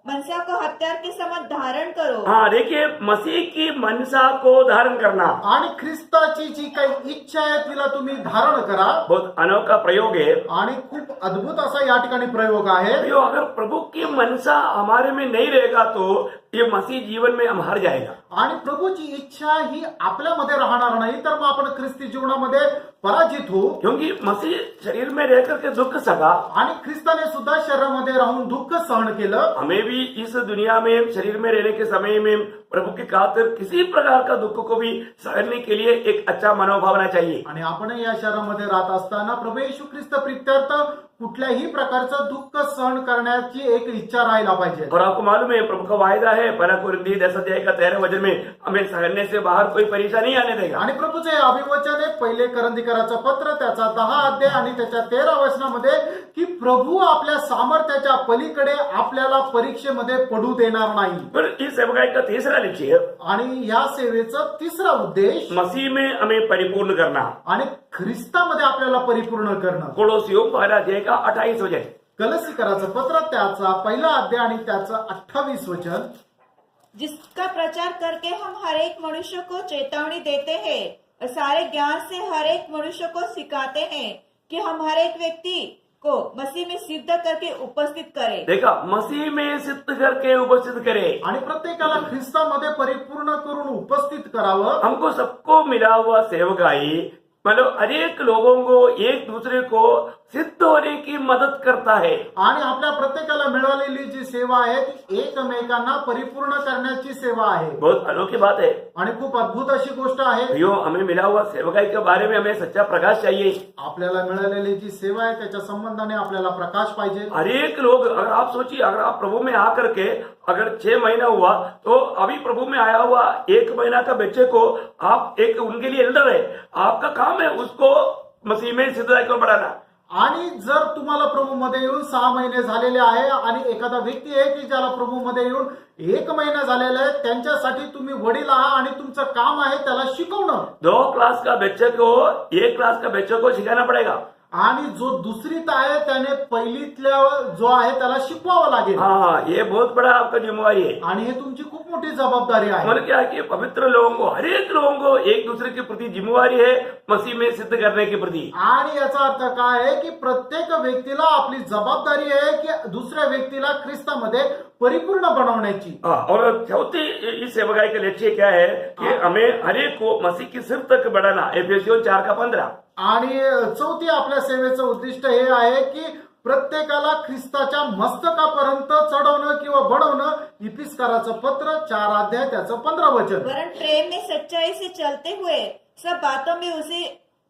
मनसा को हथियार के समान धारण करो। हाँ, देखिए मसीह की मनसा को धारण करना आणि ख्रिस्ताची जी काही इच्छा आहे तिला तुम्ही धारण करा। बहुत अनोखा प्रयोग है। आणि खूप अद्भुत असा या ठिकाणी प्रयोग आहे। तो अगर प्रभु की मनसा हमारे में नहीं रहेगा तो ये मसीह जीवन में हम हार जाएगा। आणि प्रभूची इच्छा ही आपल्यामध्ये राहणार नाही तर मग आपण ख्रिस्ती जीवनामध्ये पराजित होऊ। क्योंकि मसीह शरीर में रहकर के दुख सका, आणि ख्रिस्ताने सुद्धा शरीरामध्ये राहून दुःख सहन केलं। हमें भी इस दुनिया में शरीर में रहने के समय में प्रभु की खातिर किसी प्रकार का दुख को भी सहने के लिए एक अच्छा मनोभाव होना चाहिए। आणि आपण या शहरामध्ये राहत असताना प्रभू येशू ख्रिस्त प्रित्यर्थ कुठल्याही प्रकारचं दुःख सहन करण्याची एक इच्छा राहायला पाहिजे। और आपको मालूम है प्रभु का वायदा है 1 कोरिन्थी 10 अध्याय का 13 वचन में, हमें सहने से बाहर कोई परेशानी नहीं आने देगा। आणि प्रभूचे अभिवचन आहे पहिले करंदीकराचं पत्र त्याचा 10 अध्याय आणि त्याच्या 13 वचनामध्ये की प्रभू आपल्या सामर्थ्याच्या पलीकडे आपल्याला परीक्षेमध्ये पडू देणार नाही। पर इस सेवकाई का तीसरा लक्ष्य, आणि या सेवेचा तिसरा उद्देश मसीह में हमें परिपूर्ण करना। आणि ख्रिस्तामध्ये आपल्याला परिपूर्ण करणं। कोलोसियों 1 अध्याय का 28 वचन, कलसीकराचं पत्र त्याचा पहिला अध्याय आणि त्याचं 28 वचन, जिसका प्रचार करके हम हर एक मनुष्य को चेतावनी देते हैं और सारे ज्ञान से हर एक मनुष्य को सिखाते हैं कि हम हर एक व्यक्ति को मसीह में सिद्ध करके उपस्थित करें। देखा, मसीह में सिद्ध करके उपस्थित करे। आणि प्रत्येकाला ख्रिस्तामध्ये परिपूर्ण करून उपस्थित करावं। हमको सबको मिला हुआ सेवकाई मतलब अनेक लोगों को एक दूसरे को सिद्ध होने की मदद करता है। आणि आपल्या प्रत्येकाला मिळालेली जी सेवा आहे ती एकमेकांना परिपूर्ण करण्याची सेवा आहे। बहुत अनोखी बात है। आणि खूप अद्भुत अशी गोष्ट आहे। भैया, हमें मिला हुआ सेवकाई के बारे में हमें सच्चा प्रकाश चाहिए। आपल्याला मिळालेली जी सेवा आहे त्याच्या संबंधाने आपल्याला प्रकाश पाहिजे। हर एक लोग, अगर आप सोचिए, अगर आप प्रभु में आकर के अगर 6 महीना हुआ तो अभी प्रभु में आया हुआ 1 महीना का बच्चे को आप एक उनके लिए एल्डर है, आपका काम है उसको मसीह में सिद्धता को बढ़ाना। आणि जर तुम्हाला प्रभूमध्ये येऊन 6 महिने झालेले आहे आणि एखादा व्यक्ती आहे की ज्याला प्रभूमध्ये येऊन 1 महिना झालेला आहे, त्यांच्यासाठी तुम्ही वडील आहात आणि तुमचं काम आहे त्याला शिकवणं। 2 क्लास का बच्चे को 1 क्लास का बच्चे को सिखाना पड़ेगा। आणि जो दुसरीत आहे त्याने पहिलीतल्या जो आहे त्याला शिकवावं लागेल। हाँ, ये बहुत बड़ा आपका जिम्मेवारी है। आणि हे तुमची खूप मोठी जबाबदारी आहे। मतलब क्या है कि पवित्र लोगों को, हर एक लोगों को एक दूसरे के प्रति जिम्मेवारी है मसीह में सिद्ध करने के प्रति। आणि याचा अर्थ काय आहे की प्रत्येक व्यक्तीला आपली जबाबदारी आहे की दुसऱ्या व्यक्तीला ख्रिस्तामध्ये परिपूर्ण बनवण्याची। और चौथी इस सेवकाई का लक्ष्य क्या है कि हमें हर एक को मसीह की सिर तक बढ़ाना। एफेसियों 4:15। आणि चौथी आपल्या सेवेचं उद्दिष्ट हे आहे की प्रत्येकाला ख्रिस्ताच्या मस्तकापर्यंत चढवणं किंवा बढ़वणं। इफिसकाराचं पत्र 4 अध्याय त्याचं 15 वचन। वरन प्रेम में सच्चाई से चलते हुए सब बातों में उसी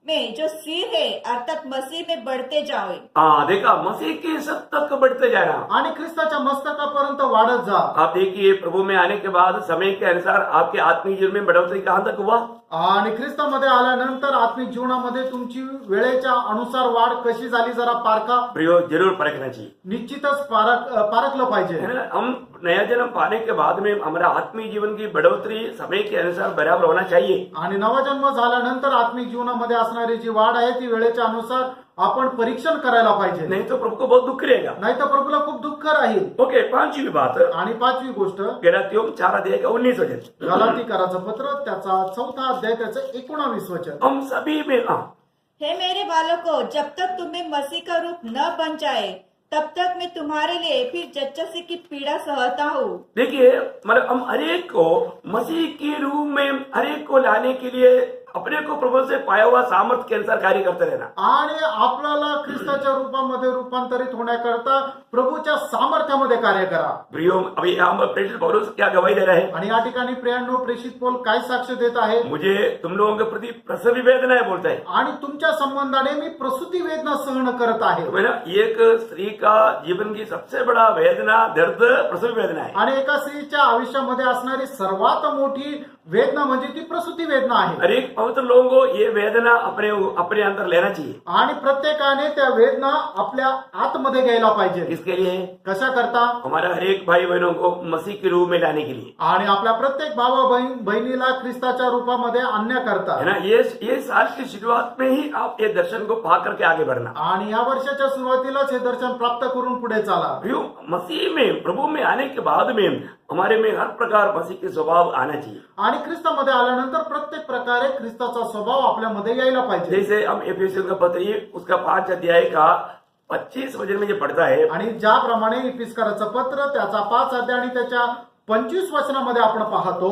में जो सिर है अर्थात मसीह में बढ़ते जाओ। हाँ, देखा, मसीह की सिर तक बढ़ते जाना। आणि ख्रिस्ताच्या मस्तकापर्यंत वाढत जा। आप देखिए, प्रभु में आने के बाद समय के अनुसार आपके आत्मिक जीवन में बढ़ोतरी कहाँ तक हुआ? आणि ख्रिस्तामध्ये आल्यानंतर आत्मिक जीवनामध्ये तुमची वेळेच्या अनुसार वाढ कशी झाली जरा पारखा। प्रियो, जरूर परखना चाहिए। निश्चितच पारखलं पाहिजे। है ना? हम नया जन्म पाने के बाद में हमारा आत्मिक जीवन की बढ़ोतरी समय के अनुसार बराबर होना चाहिए। आणि नवा जन्म झाल्यानंतर आत्मिक जीवनामध्ये असणारी जी वाढ आहे ती वेळेच्या अनुसार आपण परीक्षण करायला पाहिजे। नहीं तो प्रभु को बहुत दुख रहेगा। नाही तर प्रभूला खूप दुःख राहील। ओके, 5वी बात, आणि 5वी गोष्ट गलातियों 4 अध्याय का 19 वचन। गलातीकराचं पत्र त्याचा 4था अध्याय त्याचं 19 वचन। हम सभी में हे मेरे बालों को, जब तक तुम्हें मसीह का रूप न बन जाए तब तक मैं तुम्हारे लिए फिर जच्चसी की पीड़ा सहता हूँ। देखिए, मतलब हम हर एक को मसीह के रूप में हर एक को लाने के लिए अपने को प्रभु से पाया हुआ सामर्थ्य के अनुसार कार्य करते रहना। आणि आपल्याला ख्रिस्ताच्या रूपामध्ये रूपांतरित होण्याकरता प्रभूच्या सामर्थ्यामध्ये कार्य करा। प्रियो, अभी हम प्रेषित पौलुस क्या गवाही दे रहे हैं? आणि या ठिकाणी प्रियांनो प्रेषित पौल काय साक्ष देत आहे? मुझे तुम लोगों के प्रति प्रसवी वेदना है बोलता है। आणि तुमच्या संबंधाने मी प्रसूती वेदना सहन करत आहे। तो ना, एक स्त्री का जीवन की सबसे बड़ा वेदना, दर्द प्रसवी वेदना है। आणि एका स्त्रीच्या आयुष्यामध्ये असणारी सर्वात मोठी वेदना म्हणजे ती प्रसूती वेदना आहे। हर एक पवित्र लोगों को ये वेदना अपने अंदर लेना चाहिए। आणि प्रत्येकाने त्या वेदना आपल्या आतमध्ये घ्यायला पाहिजे। किसके लिए? कशा करता? हमारा हर एक भाई बहनों को मसीह के रूप में लाने के लिए। आणि आपल्या प्रत्येक भावा बहिणीला ख्रिस्ताच्या रूपामध्ये आणण्याकरता। है ना? ये साल की शुरुआत में ही आप ये दर्शन को पा करके आगे बढ़ना। आणि या वर्षाच्या सुरुवातीलाच हे दर्शन प्राप्त करून पुढे चाला। मसीह में, प्रभु में आने के बाद में हमारे में हर प्रकार मसीह के स्वभाव आना चाहिए। आणि ख्रिस्तामध्ये आल्यानंतर प्रत्येक प्रकारे ख्रिस्ताचा स्वभाव आपल्यामध्ये यायला पाहिजे। जैसे हम एफेसियों का पत्र उसका 5 अध्याय का 25 वचन में जो पढ़ता है, आणि ज्याप्रमाणे इफिसकाराचं पत्र त्याचा 5 अध्याय आणि त्याच्या 25 वचनामध्ये आपण पाहतो,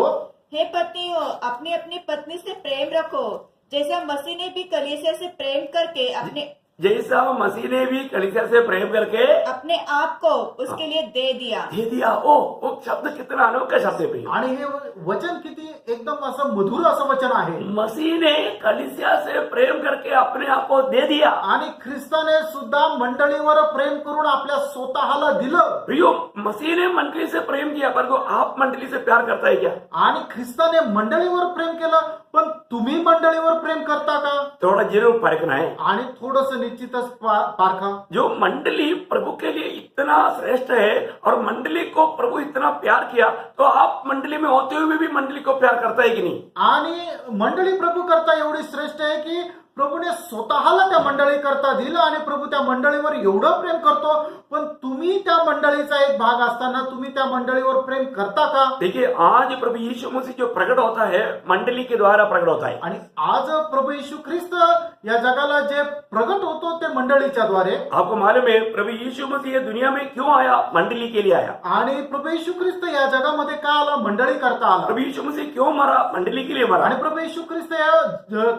हे पत्नियों, अपनी अपनी पत्नी से प्रेम रखो, जैसा मसीह ने भी कलीसिया से प्रेम करके जैसा मसीह ने भी कलीसिया से प्रेम करके अपने आप को उसके लिए दे दिया। वो शब्द कितना अनोखा शब्द है प्रिय। आणि हे वचन किती एकदम असं मधुर असं वचन आहे। मसीह ने कलीसिया से प्रेम करके अपने आप को दे दिया। आणि ख्रिस्ताने सुद्धा मंडळीवर प्रेम करून आपल्या स्वतःला दिलं। प्रियो, मसीह ने मंडली से प्रेम किया, पर आप मंडली से प्यार करता है क्या? आणि ख्रिस्ताने मंडळीवर प्रेम केलं, पण तुम्ही मंडळीवर प्रेम करता का? थोड़ा जरूर परखना है। आणि थोडंसं निश्चितच पारखा। जो मंडली प्रभु के लिए इतना श्रेष्ठ है और मंडली को प्रभु इतना प्यार किया, तो आप मंडली में होते हुए भी मंडली को प्यार करता है कि नहीं? आणि मंडळी प्रभू करता एवढी श्रेष्ठ आहे की प्रभूने स्वतःला त्या मंडळी करता दिलं आणि प्रभू त्या मंडळीवर एवढं प्रेम करतो, पण तुम्ही त्या मंडळीचा एक भाग असताना तुम्ही त्या मंडळीवर प्रेम करता का? देखिए आज प्रभु यीशु मसीह जो प्रकट होता है मंडली के द्वारा प्रकट होता है। आणि आज प्रभू येशू ख्रिस्त या जगाला जे प्रगट होतो ते मंडळीच्या द्वारे। आपको मालूम है प्रभु यीशु मसीह दुनिया में क्यों आया? मंडली के लिए आया। आणि प्रभू येशू ख्रिस्त या जगामध्ये का आला? मंडळी करता आला। प्रभु यीशु मसीह क्यों मरा? मंडली के लिए मरा। आणि प्रभू येशू ख्रिस्त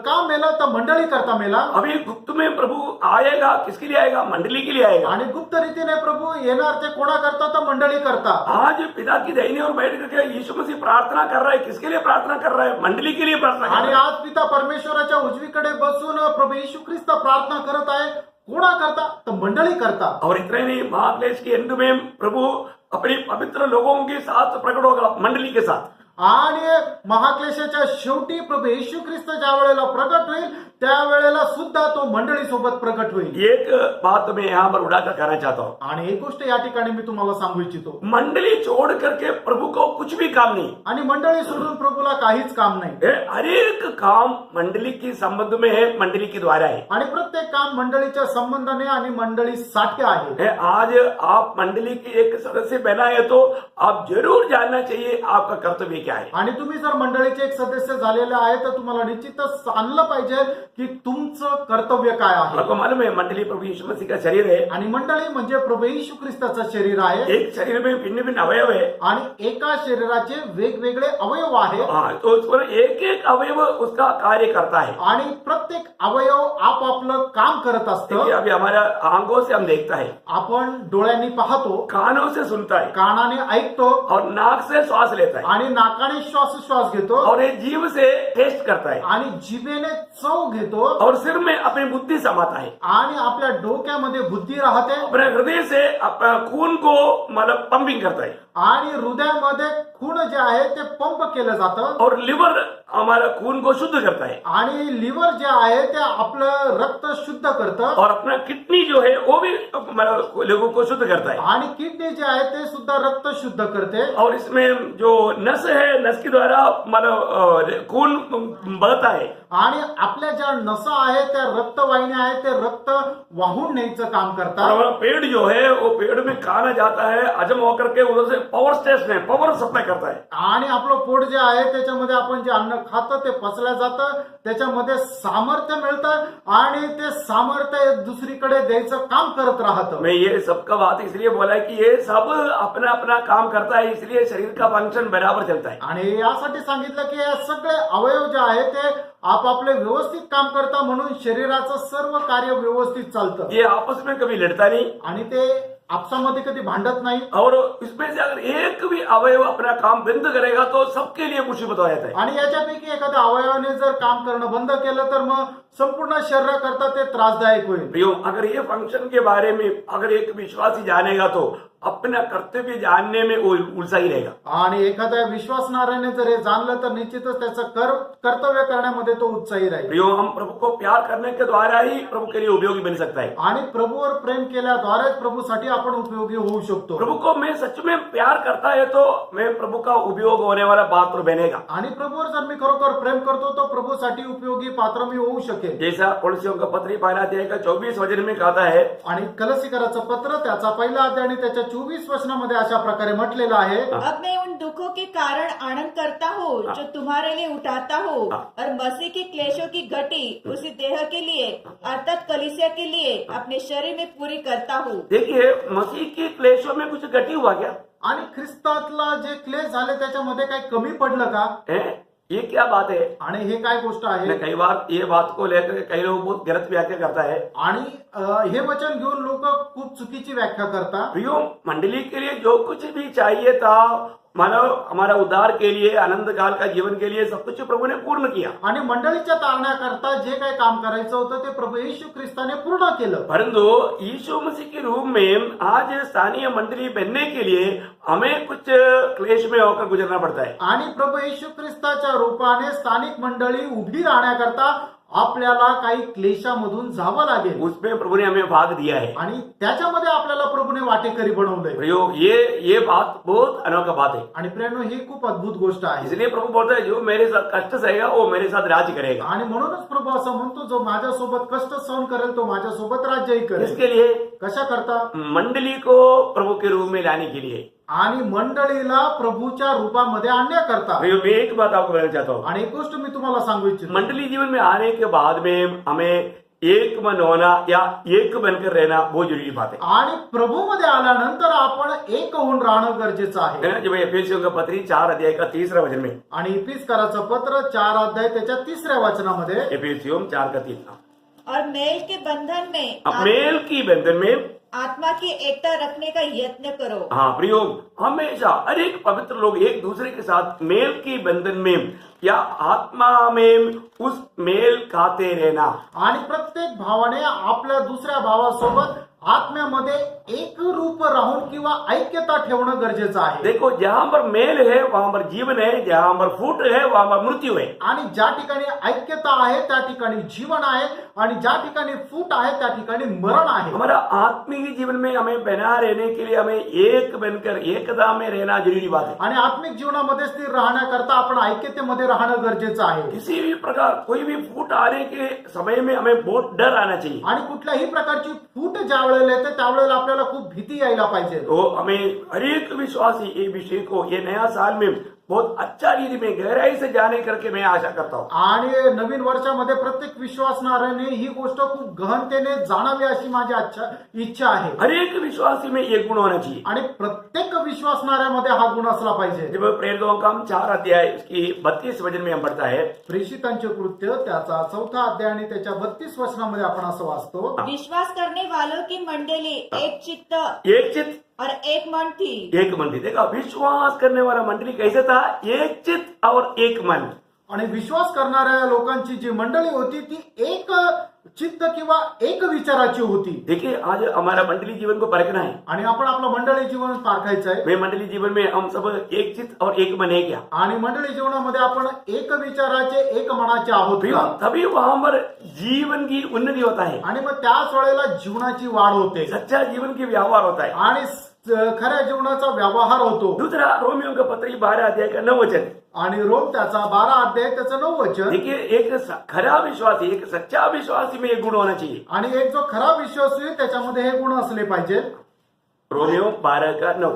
का मेला? तर मंडळी करता मेला। अभी गुप्त में प्रभु आएगा, किसके लिए आएगा? मंडली के लिए आएगा। आणि गुप्त रीतीने प्रभू येणार ते कोणा करता? तर मंडळी करता। आज पिता की दाहिने ओर बैठ करके यीशु मसीह प्रार्थना कर रहा है, किसके लिए प्रार्थना कर रहा है? मंडली के लिए प्रार्थना कर आणि रहा है। आज पिता परमेश्वराच्या उजवीकडे बसून प्रभू येशू ख्रिस्त प्रार्थना करत आहे, कोणा करता? तर मंडळी करता। और इतना ही नहीं, महाक्लेश के अंत में प्रभु अपने पवित्र लोगों के साथ प्रकट होगा, मंडली के साथ। आणि महाक्लेशाच्या शेवटी प्रभू येशू ख्रिस्त ज्या वेळेला प्रकट होईल त्यावेळेला सुद्धा तो मंडळी सोबत प्रकट होईल। एक बात मैं यहाँ पर उड़ाकर कहना चाहता हूँ, आणि एक गोष्ट या ठिकाणी मी तुम्हाला सांगू इच्छितो, मंडली छोड़ करके प्रभु को कुछ भी काम नहीं। आणि मंडळी सोडून प्रभूला काहीच काम नाही। ये हर एक काम मंडली के संबंध में है, मंडली के द्वारा है। आणि प्रत्येक काम मंडळीच्या संबंधाने आणि मंडळीसाठी आहे। आज आप मंडली के एक सदस्य बना है तो आप जरूर जानना चाहिए आपका कर्तव्य क्या है। आणि तुम्ही जर मंडळीचे एक सदस्य झालेले आहे तर तुम्हाला निश्चितच जाणलं पाहिजे की तुमचं कर्तव्य काय आहे। आपको मालूम है मंडली प्रभु यीशु मसीह का शरीर है। आणि मंडळी म्हणजे प्रभू येशू ख्रिस्ताचं शरीर आहे। एक शरीर में भिन्न भिन्न अवयव है। आणि एका शरीराचे वेगवेगळे अवयव आहे। हाँ, तो उस पर एक एक अवयव उसका कार्य करता है। आणि प्रत्येक अवयव आपापलं काम करत देखिए, असतं। अभी हमारा आंखों से हम देखता है, आपण डोळ्यांनी पाहतो, कानों से सुनता है कानाने ऐकतो, और नाक से श्वास लेता है आणि नाकाने श्वास घेतो, और ये जीभ से टेस्ट करता है आणि जिभेने चव घेतो, और सिर में अपनी बुद्धि समाता है। आणि आपल्या डोक्यामध्ये बुद्धी राहते, अपने हृदय से अपना खून को मतलब पंपिंग करता है आणि हृदयामध्ये खून जे आहे ते पंप केलं जातं, और लिवर हमारा खून को शुद्ध करता है आणि लिव्हर जे आहे ते आपलं रक्त शुद्ध करतं, और अपना किडनी जो है वो भी मतलब लोगों को शुद्ध करता है। आणि किडनी जे आहे ते सुद्धा रक्त शुद्ध करते। और इसमें जो नस है, नस के द्वारा मतलब खून बहता है। आणि आपल्या ज्या नसा आहेत त्या रक्तवाहिन्या आहेत ते रक्त वाहून न्यायचं काम और करतात। हमारा पेट जो है वो पेट में खाना जाता है, हजम होकर के उधर से पावर स्टेशन है, पावर सप्लाई करता है। आणि आपलं पोट जे आहे त्याच्यामध्ये आपण जे अन्न खातो ते पचल्या जातं, त्याच्यामध्ये सामर्थ्य मिळतं आणि ते सामर्थ्य दुसरीकडे द्यायचं काम करत राहतं। मैं ये सबका बात इसलिए बोला कि ये सब अपना अपना काम करता है, इसलिए शरीर का फंक्शन बराबर चलता है। आणि यासाठी सांगितलं की हे सगळे अवयव जे आहे ते आपापले व्यवस्थित काम करता, म्हणून शरीराचं सर्व कार्य व्यवस्थित चालतं। ये आपस में कभी लड़ता नहीं आणि ते आपसामध्ये कधी भांडत नाही। और इसमें से अगर एक भी अवयव अपना काम बंद करेगा तो सबके लिए मुसीबत हो जाता है। आणि याच्यापैकी एखाद्या अवयवाने जर काम करणं बंद केलं तर मग संपूर्ण शरीराकरता ते त्रासदायक होईल। प्रियो, अगर ये फंक्शन के बारे में अगर एक विश्वासी जानेगा तो अपना कर्तव्य जानने में वो उलझा ही रहेगा। आणि एखाद्या विश्वासणाऱ्याने जर हे जाणलं तर निश्चितच त्याचं कर्तव्य करण्यामध्ये तो उत्साही राहील। प्रियो, हम प्रभु को प्यार करने के द्वारा ही प्रभु के लिए उपयोगी बन सकता है। आणि प्रभूवर प्रेम केल्याद्वारेच प्रभूसाठी आपण उपयोगी होऊ शकतो। प्रभु को मैं सच में प्यार करता है तो मैं प्रभु का उपयोग होने वाला पात्र बनेगा। आणि प्रभूवर जर मी खरोखर प्रेम करतो तो प्रभूसाठी उपयोगी पात्र मी होऊ शकेल। जैसा कोलोसियों का पत्र पहिला अध्याय का 24 वचन में कहता है, आणि कलसीकराचं पत्र त्याचा पहिला अध्याय आणि त्याच्या 24 वचनामध्ये अशा प्रकारे म्हटलेलं आहे, अब मैं उन दुखों के कारण आनंद करता हूँ जो तुम्हारे लिए उठाता हूँ, और मसीह के क्लेशों की घटी उसी देह के लिए अर्थात कलीसिया के लिए अपने शरीर में पूरी करता हूँ। देखिए मसीह के क्लेशों में कुछ घटी हुआ क्या आणि ख्रिस्तातला जे क्लेश झाले त्याच्यामध्ये काही कमी पडलं का? है? ये क्या बात है? आणि हे काय गोष्ट आहे? मैं कई बार ये बात को लेकर कई लोग बहुत गलत व्याख्या करता है। आणि हे वचन घेऊन लोक खूप चुकीची व्याख्या करतात। प्रियो, मंडली के लिए जो कुछ भी चाहिए था, मानव हमारा उद्धार के लिए, आनंद काल का जीवन के लिए सब कुछ प्रभु ने पूर्ण किया। आणि मंडळीच्या तारण्याकरता जे काही काम करायचं होतं ते प्रभू येशू ख्रिस्ताने पूर्ण केलं। परंतु यीशु मसीह के रूप में आज स्थानीय मंडली बनने के लिए हमें कुछ क्लेश में होकर गुजरना पड़ता है। आणि प्रभू येशू ख्रिस्ताच्या रूपाने स्थानिक मंडळी उभी राहण्याकरता आपल्याला काही क्लेशामधून जावं लागेल उसमें प्रभु ने हमें भाग दिया है। आणि त्याच्यामध्ये आपल्याला प्रभूने वाटेकरी बनवलंय. प्रियो, ये बात बहुत अनोखा बात है। आणि प्रेरणो ही खूप अद्भुत गोष्ट आहे. इसलिए प्रभु बोलता है जो मेरे साथ कष्ट सहेगा वो मेरे साथ राज्य करेगा। आणि म्हणूनच प्रभू असं म्हणतो, जो माझ्यासोबत कष्ट सहन करेल तो माझ्यासोबत राज्यही करेल. इसके लिए कशा करता? मंडली को प्रभु के रूप में लाने के लिए। आणि मंडळीला प्रभूच्या रूपामध्ये आणण्याकरता. प्रियो, मैं एक बात आपको कहना चाहता हूँ। आणि एक गोष्ट मी तुम्हाला सांगू इच्छितो. मंडली जीवन में आने के बाद में हमें एक मन होना या एक बनकर रहना बहुत जरूरी बात है। आणि प्रभूमध्ये आल्यानंतर आपण एक होऊन राहणं गरजेचं आहे. है ना? जब एफेसियों का पत्री 4 अध्याय का 3 वचन में, आणि इफिसकाराचं पत्र 4 अध्याय त्याच्या 3 वचनामध्ये, एफेसियों 4 का 3, और मेल के बंधन में मेल की बंधन में आत्मा की एकता रखने का यत्न करो। हाँ प्रियो, हमेशा हर एक पवित्र लोग एक दूसरे के साथ मेल की बंधन में या आत्मा में उस मेल खाते रहना। आणि प्रत्येक भावाने आपल्या दुसऱ्या भावासोबत आत्म्यामध्ये एक रूप राहून किंवा ऐक्यता ठेवणं गरजेचं आहे. देखो, जहां पर मेल है वहां पर जीवन है, जहां पर फूट है वहां पर मृत्यु है। आणि ज्या ठिकाणी ऐक्यता आहे त्या ठिकाणी जीवन आहे, आणि ज्या ठिकाणी फूट आहे त्या ठिकाणी मरण आहे. हमारा आत्मिक जीवन में हमें बना रहने के लिए हमें एक बनकर एकता में रहना जरूरी बात है। आणि आत्मिक जीवनामध्ये स्थिर राहण्याकरता आपण ऐक्यतेमध्ये राहणं गरजेचं आहे. किसी भी प्रकार कोई भी फूट आने के समय में हमें बहुत डर आना चाहिए। आणि कुठल्याही प्रकारची फूट ज्या वेळेला येते त्यावेळेला आपल्याला खूप भीती यायला पाहिजे. तो हमें हर एक विश्वासी ये विषय को ये नया साल में बहुत अच्छा रीति में गहराई से जाने करके मैं आशा करता हूँ। आणि नवीन वर्षामध्ये प्रत्येक विश्वासणाऱ्याने ही गोष्ट खूप गहनतेने जाणावी अशी माझी इच्छा आहे. हर एक विश्वासी में ये गुण होना चाहिए। आणि प्रत्येक विश्वासणाऱ्यामध्ये हा गुण असला पाहिजे. जब प्रेरितों का 4 अध्याय उसकी 32 वचन में हम पढ़ता है, प्रेषितांचे कृत्य त्याचा 4 अध्याय आणि त्याच्या 32 वचनामध्ये आपण असं वाचतो, विश्वास करने वालों की मंडली एक चित्त एक चित्त और एक मन थी। एक मन थी। देखा, विश्वास करने वाला मंडली कैसे था? एक चित्त और एक मन। आणि विश्वास करणाऱ्या लोकांची जी मंडळी होती ती एक चित्त किंवा एक विचाराची होती. देखिए, आज हमारा मंडली जीवन को परखना है। आणि आपण आपलं मंडळी जीवन पारखायचं आहे. वे मंडली जीवन में हम सब एक चित्त और एक मन है क्या? आणि मंडळी जीवनामध्ये आपण एक विचाराचे एक मनाचे आहोत प्रियो, का? तभी वहां पर जीवन की उन्नति होता है, आणि मग त्याच वेळेला जीवनाची वाढ होते सच्चा जीवन की व्यवहार होता है। आणि खऱ्या जीवनाचा व्यवहार होतो. दूसरा, रोमियो का पत्री 12 अध्याय का 9 वचन। आणि रोम त्याचा 12 अध्याय त्याचं 9 वचन. देखिए, एक खरा विश्वासी, एक सच्चा विश्वासी में ये गुण होना चाहिए। आणि एक जो खरा विश्वासू आहे त्याच्यामध्ये हे गुण असले पाहिजे. रोमियो 12 का 9।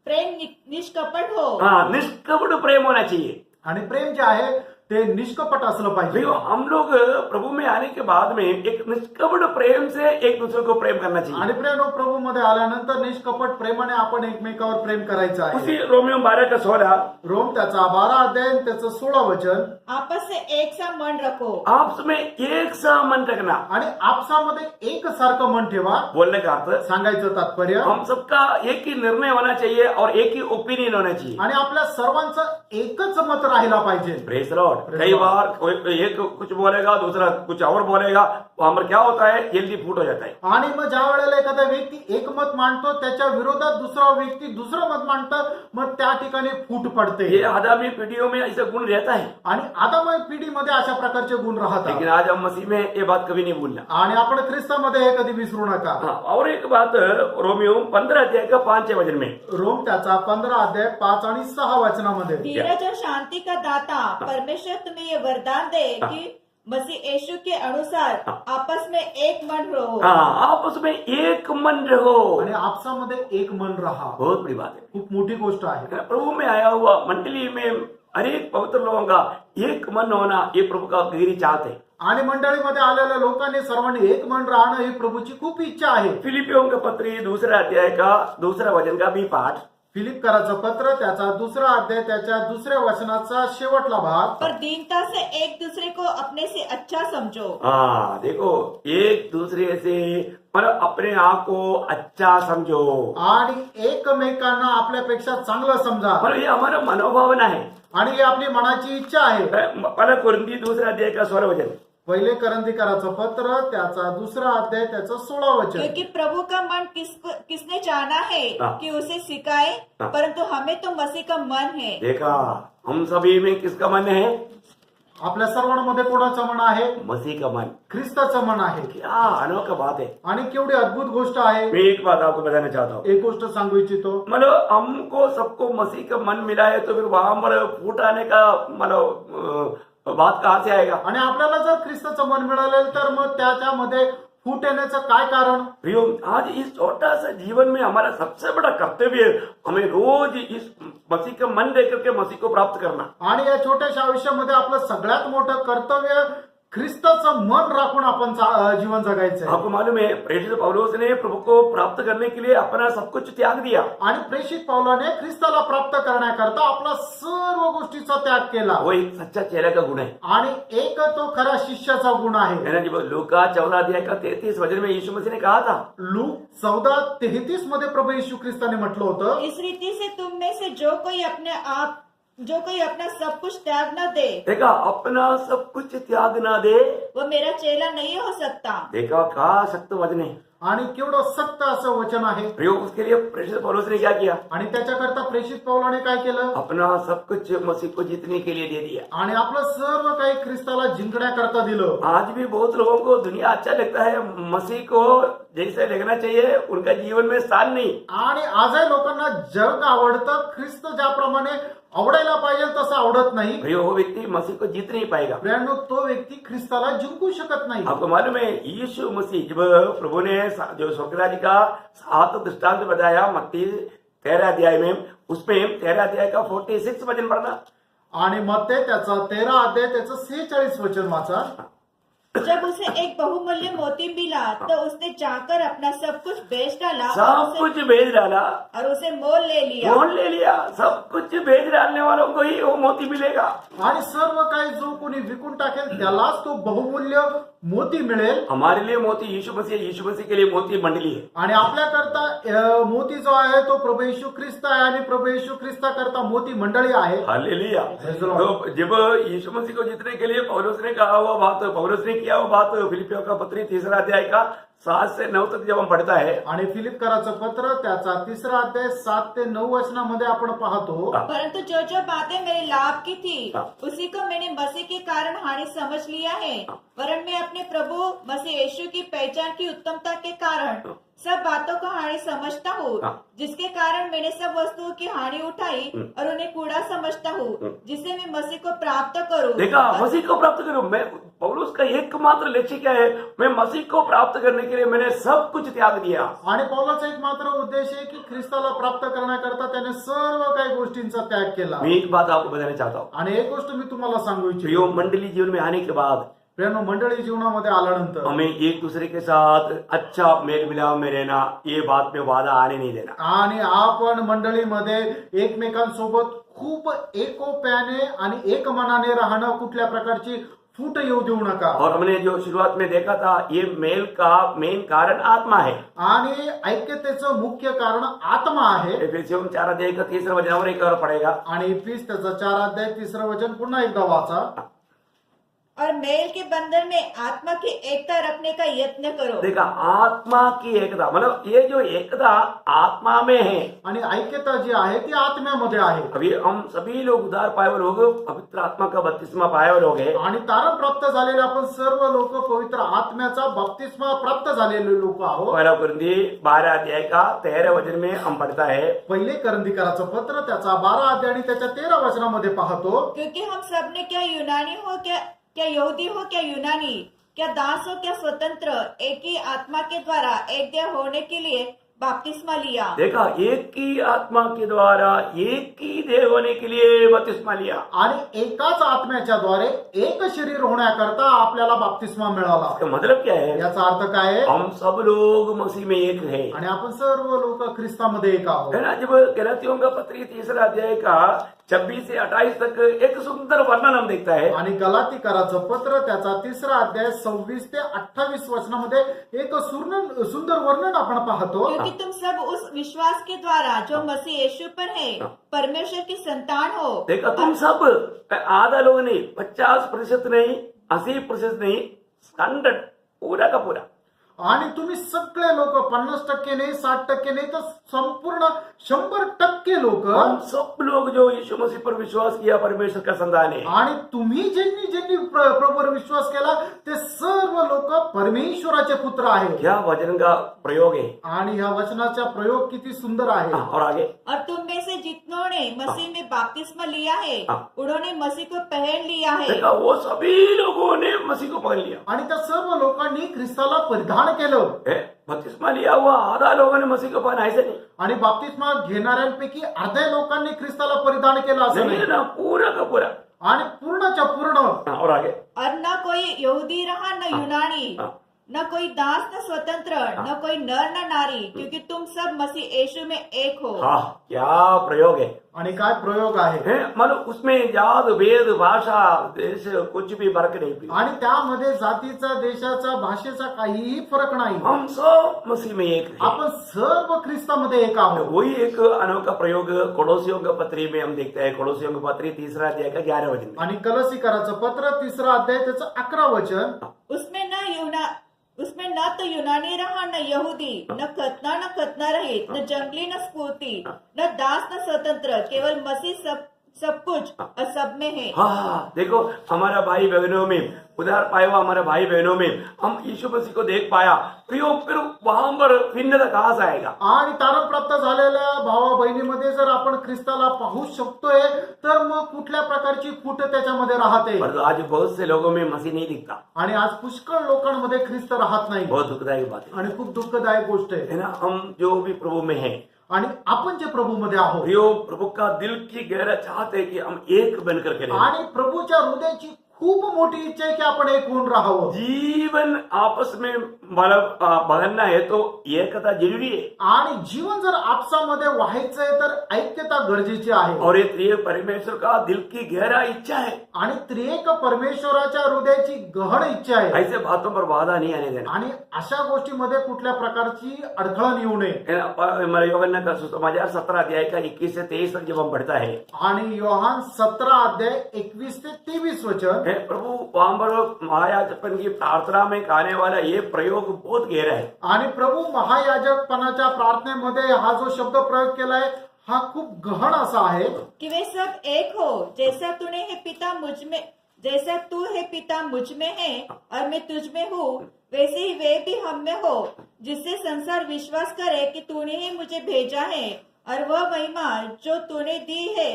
प्रेम निष्कपट हो। हाँ, निष्कपट प्रेम होना चाहिए। आणि प्रेम जे आहे ते निष्कपट असलं पाहिजे. देखो, हम लोग प्रभु में आने के बाद में एक निष्कपट प्रेम से एक दूसरे को प्रेम करना चाहिए। आणि प्रेम प्रभूमध्ये आल्यानंतर निष्कपट प्रेमाने आपण एकमेकावर प्रेम करायचं आहे. उसी रोमियो 12 का 16, रोम त्याचा 12 अध्याय आणि त्याचं 16 वचन, आपस से एक सा मन रखो। आपस में एक सा मन रखना। आणि आपसामध्ये एक सारखं मन ठेवा. बोलने का अर्थ, सांगायचं तात्पर्य, हम सबका एक ही निर्णय होना चाहिए और एक ही ओपिनियन होना चाहिए। आणि आपल्या सर्वांचं एकच मत राहिला पाहिजे. Praise Lord. कई बार कोई एक कुछ बोलेगा, दूसरा कुछ और बोलेगा, वहां पर क्या होता है? जल्दी फूट हो जाता है। आणि मग ज्या वेळेला एखादा व्यक्ती एक मत मांडतो त्याच्या विरोधात दुसरा व्यक्ती दुसरं मत मांडतं, मग त्या ठिकाणी फूट पडते. ये आगामी पीढ़ियों में ऐसा गुण रहता है, आणि आता मग पिढीमध्ये अशा प्रकारचे गुण राहतात. लेकिन आज हम मसीह में ये बात कभी नहीं भूलना। आणि आपण ख्रिस्तामध्ये हे कधी विसरू नका. हाँ, और एक बात, रोमियो 15 अध्याय का 5 वचन में, रोम त्याचा 15 अध्याय 5 आणि 6 वचनामध्ये, धीरज और शांति का दाता परमेश्वर तुम्हें ये वरदान दे कि मसीह यीशु के अनुसार आपस में एक मन रहो। हाँ, आपस में एक मन रहो। आणि आपसामध्ये एक मन राहा. बहुत बड़ी बात है। खूप मोठी गोष्ट आहे. प्रभु में आया हुआ मंडली में अनेक पवित्र लोगों का एक मन होना, ये प्रभु का गहरी चाहत है। आणि मंडळीमध्ये आलेल्या लोकांनी सर्वांनी एक मन राहणं ही प्रभूची खूप इच्छा आहे. फिलिपियों का पत्री 2 अध्याय का 2 वचन का भी पाठ, फिलिपकराचं पत्र त्याचा 2 अध्याय त्याच्या 2 वचनाचा शेवटला भाग, और दीनता से एक दूसरे को अपने से अच्छा समझो। हाँ देखो, एक दूसरे से पर अपने आप को अच्छा समझो, आणि एकमेकांना आपल्यापेक्षा चांगलं समजा. पर ये हमारा मनोभावना है। आणि ही आपली मनाची इच्छा आहे. पहला कुरिन्थी 2 अध्याय का 16 वचन, पहिले करंदीकराचं पत्र त्याचा 2 अध्याय त्याचं 16 वचन, क्योंकि प्रभु का मन किसने जाना है कि उसे सिखाए, परंतु हमें तो मसीह का मन है। देखा, हम सभी में किसका मन है? आपल्या सर्वांमध्ये कोणाचं मन आहे? मसीह का मन। ख्रिस्ताचं मन आहे। क्या अनोखा बात है। आणि केवढी अद्भुत गोष्ट आहे। मैं एक बात आपको बताना चाहता हूँ। एक गोष्ट सांगू इच्छितो, मतलब हमको सबको मसीह का मन मिला है तो फिर वहां पर फूट आने का बात कहाँ से आएगा? आणि आपल्याला जर ख्रिस्ताचं मन मिळालं तर मग त्याच्यामध्ये फूट येण्याचं काय कारण? प्रियो, आज इस छोटा सा जीवन में हमारा सबसे बड़ा कर्तव्य है हमें रोज इस मसीह का मन देकर के मसीह को प्राप्त करना। आणि या छोट्याशा आयुष्यामध्ये आपलं सगळ्यात मोठं कर्तव्य ख्रिस्ताचं मन राखून आपण जीवन जगायचं आहे। आपको मालूम है प्रेरित पौलुस ने प्रभु को प्राप्त करने के लिए अपना सब कुछ त्याग दिया। आणि प्रेषित पौलाने ख्रिस्ताला प्राप्त करण्याकरता आपला सर्व गोष्टीचा त्याग केला। वो एक सच्चा चेला का गुण है। आणि एक तो खरा शिष्याचा गुण आहे। है ना जी। लूका 14 अध्याय का 33 वचन में यीशु मसीह ने कहा था, लूक 14:33 मध्ये प्रभू येशू ख्रिस्ताने म्हटलं होतं, इस रीति से तुम में से जो कोई अपना सब कुछ त्याग न दे, देखा अपना सब कुछ त्याग ना दे, वो मेरा चेला नहीं हो सकता। देखा का सख्त वचन है। आणि केवढं सक्त असं वचन आहे। प्रयोग उसके लिए प्रेरित पौलुस ने क्या किया? आणि त्याच्याकरता प्रेषित पौलाने काय केलं? अपना सब कुछ मसीह को जीतने के लिए दे दिया। आणि आपलं सर्व काही ख्रिस्ताला जिंकण्याकरता दिलं। आज भी बहुत लोगों को दुनिया अच्छा लगता है, मसीह को जैसे लगना चाहिए उनका जीवन में स्थान नहीं। आणि आजही लोकांना जग आवडतं, ख्रिस्त ज्याप्रमाणे आवडायला पाहिजे तसं आवडत नाही। भाई वो व्यक्ति मसीह को जीत नहीं पाएगा। प्रियांनो, तो व्यक्ती ख्रिस्ताला जिंकू शकत नाही। आपको मालूम है यीशु मसीह जब प्रभु ने जो स्वर्गराज का 7 दृष्टांत बताया मत्ती 13 अध्याय में, उसमें 13 अध्याय का 46 वचन पढ़ना। आणि मग ते त्याचा 13 अध्याय त्याचं 46 वचन वाचा। जब उसे एक बहुमूल्य मोती मिला तो उसने जाकर अपना सब कुछ बेच डाला सब कुछ बेच डाला और उसे मोल ले लिया। मोल ले लिया। सब कुछ बेच डालने वालों को ही वो मोती मिलेगा। आणि सर्व काही जो कोणी विकून टाकेल त्यालाच तो बहुमूल्य मोती मिळेल। हमारे लिए मोती यीशु मसीह, यीशु मसीह के लिए मोती मंडली है। आणि आपल्याकरता मोती जो आहे तो प्रभू येशू ख्रिस्त आहे आणि प्रभू येशू ख्रिस्ताकरता मोती मंडळी आहे। हालेलुया। तो जब यीशु मसीह को जीतने के लिए पौलुस ने कहा हुआ बात, पौलुस ने किया हुआ बात फिलिपियों का पत्री 3 अध्याय का 7 से 9 तक जब हम पढ़ता है, आणि फिलिपकराचं पत्र त्याचा 3 अध्याय 7 ते 9 वचनामध्ये आपण पाहतो, परंतु जो जो बातें मेरे लाभ की थी हाँ। उसी को मैंने मसीह के कारण हानि समझ लिया है, वरन मैं अपने प्रभु मसीह यीशु की पहचान की उत्तमता के कारण सब बातों को हानि समझता हूँ, हाँ। जिसके कारण मैंने सब वस्तुओं की हानि उठाई और उन्हें कूड़ा समझता हूँ, जिससे मैं मसीह को प्राप्त करूँ। देखा मसीह को प्राप्त करूं। मैं पौलुस का एकमात्र लक्ष्य क्या है? मैं मसीह को प्राप्त करने के लिए मैंने सब कुछ त्याग दिया। आणि पौलाचा एक मात्र उद्देश आहे की ख्रिस्ताला प्राप्त करण्याकरता त्याने सर्व काही गोष्टींचा त्याग केला। मैं एक बात आपको बताना चाहता हूँ। आणि एक गोष्ट मी तुम्हाला सांगू प्रियो, इच्छितो, मंडली जीवन में आने के बाद प्रियांनो, मंडळी जीवनामध्ये आल्यानंतर हमें एक दूसरे के साथ अच्छा मेल मिलाप में रहना, ये बात में वादा आने नहीं देना। आणि आपण मंडळीमध्ये एकमेकांसोबत खूप एकोप्याने आणि एक मनाने राहणं, कुठल्या प्रकारची फूट येऊ देऊ नका। और हमने जो शुरुआत में देखा था, ये मेल का मेन कारण आत्मा है। आणि ऐक्यतेचं मुख्य कारण आत्मा आहे। एफेसियों 4 अध्याय का 3 वचन और एक और पढ़ेगा। आणि 20 त्याचा 4 अध्याय 3 वचन पुन्हा एकदा वाचा। और मेल के बंधन में आत्मा की एकता रखने का यत्न करो। देखा आत्मा की एकता, मतलब ये जो एकता आत्मा में है। आणि ऐक्यता जी आहे ती आत्म्यामध्ये आहे। अभी हम सभी लोग उद्धार पाए हुए लोग, पवित्र आत्मा का बपतिस्मा पाए हुए लोग हैं। आणि तारण प्राप्त झालेले आपण सर्व लोक पवित्र आत्म्याचा बपतिस्मा प्राप्त झालेले लोक आहोत। पहला कुरिन्थी 12 अध्याय का 13 वचन में हम पढ़ता है। पहिले करंदीकराचं पत्र त्याचा 12 अध्याय आणि त्याच्या 13 वचनामध्ये पाहतो, क्योंकि हम सब ने क्या यूनानी हो क्या यहूदी हो क्या यूनानी, क्या दास हो क्या स्वतंत्र, एक ही आत्मा के द्वारा एक देह होने के लिए बपतिस्मा लिया। देखा एक ही आत्मा के द्वारा एक ही देह होने के लिए बपतिस्मा लिया। आणि एकाच आत्म्याच्या द्वारे एक शरीर होण्याकरता आपल्याला बपतिस्मा मिळाला। इसका मतलब क्या है? याचा अर्थ काय आहे? हम सब लोग मसीह में एक है। आणि आपण सर्व लोक ख्रिस्तामध्ये एक आहोत। है ना। जब गलातियों का पत्री 3 अध्याय का 26 से 28 तक एक सुंदर वर्णन हम देखता है। आणि गलातीकराचं पत्र त्याचा 3 अध्याय 26 ते 28 वचनामध्ये एक सुंदर वर्णन आपण पाहतो, क्योंकि तुम सब उस विश्वास के द्वारा जो मसीह यीशु पर है परमेश्वर की संतान हो। देखा तुम सब, आधा लोग नहीं, 50% नहीं, 80% नहीं, 100 पूरा का पूरा। आणि तुम्ही सगळे लोक 50% नाही, 60% नाही, तर संपूर्ण 100% लोक, हम सब लोग जो यीशु मसीह पर विश्वास किया परमेश्वर का संतान है। आणि तुम्ही ज्यांनी ज्यांनी प्रभूवर विश्वास केला ते सर्व लोक परमेश्वराचे पुत्र आहेत. क्या वचन का प्रयोग है। आणि ह्या वचनाचा प्रयोग किती सुंदर आहे. और आगे और तुम में से जितनों ने मसीह में बपतिस्मा लिया है हाँ। उन्होंने मसीह को पहन लिया है। देखा, वो सभी लोगों ने मसीह को पकड़ लिया आणि त्या सर्व लोकांनी ख्रिस्ताला परिधान केलं. है। बपतिस्मा लिया हुआ आधा लोगों ने मसीह को पहना, ऐसे नहीं। आणि बाप्तिस्मा घेणाऱ्यांपैकी अर्ध्या लोकांनी ख्रिस्ताला परिधान केलं असं नहीं नाही. ना, पूरा का पूरा। आणि पूर्णच्या पूर्ण. और आगे और न कोई यहूदी रहा न यूनानी, हाँ। न कोई दास न स्वतंत्र, न कोई नर न नारी, क्योंकि तुम सब मसीह यीशु में एक हो। हाँ, क्या प्रयोग है। आणि काय प्रयोग आहे. मतलब उसमें जात भेद भाषा देश कुछ भी फर्क नहीं पड़ा। आणि त्यामध्ये जातीचा, देशाचा, भाषेचा काहीही फरक नाही. हम सब मसीह में एक हैं। आपण सर्व ख्रिस्तामध्ये एक आहोत. वही एक अनोखा प्रयोग कोलोसियों का पत्री में हम देखते हैं। कोलोसियों का पत्री 3 अध्याय का 11 वचन। आणि कलसीकराचं पत्र 3 अध्याय त्याचं 11 वचन. उसमें न तो यूनानी रहा न यहूदी, न खतना रहित, न जंगली न स्फूर्ति, न दास न स्वतंत्र, केवल मसीह सब कुछ और सब में है। हाँ, देखो हमारा भाई बहनों में उधार पाया हुआ हमारे भाई बहनों में हम यीशु मसीह को देख पाया, फिर वहां पर भिन्नता कहां से आएगा। आणि तारण प्राप्त झालेल्या भावा बहिणीमध्ये जर आपण ख्रिस्ताला पाहू शकतोय तर मग कुठल्या प्रकारची फूट त्याच्यामध्ये राहते. पर आज बहुत से लोगों में मसीह नहीं दिखता। आणि आज पुष्कळ लोकांमध्ये ख्रिस्त राहत नाही. बहुत दुखदायक बात है आणि खूप दुःखदायक गोष्ट आहे. ना। हम जो भी प्रभु में हैं, आणि आपण जे प्रभूमध्ये आहोत प्रियो प्रभु का दिल की गहरा चाहते है कि हम एक बनकर के रहें। आणि प्रभूच्या हृदयाची खूप मोठी इच्छा आहे की आपण एक होऊन राहावं. जीवन आपस में मतलब बदलना है तो एकता जरूरी है। आणि जीवन जर आपसामध्ये व्हायचंय तर ऐक्यता गरजेची आहे. और ये त्रिय परमेश्वर का दिल की गहरा इच्छा है। आणि त्रिएक परमेश्वराच्या हृदयाची गहन इच्छा आहे. ऐसे बातों पर बाधा नहीं आने देना। आणि अशा गोष्टीमध्ये कुठल्या प्रकारची अडथळा येऊ नये. यूहन्ना का सुसमाचार 17 अध्याय का 21 से 23 तक जब हम पढ़ता है, आणि योहान 17 अध्याय 21 ते 23 वचन. प्रभु वहां पर महायाजकपन की प्रार्थना में कहने वाला ये प्रयोग बहुत गहरा है। आणि प्रभू महायाजकपणाच्या प्रार्थनेमध्ये हा जो शब्द प्रयोग केलाय हा खूप गहन असा आहे कि वे सब एक हो, जैसा तू है पिता मुझ में है और मैं तुझ में हूँ, वैसे ही वे भी हम में हो, जिससे संसार विश्वास करे कि तूने ही मुझे भेजा है, और वह महिमा जो तूने दी है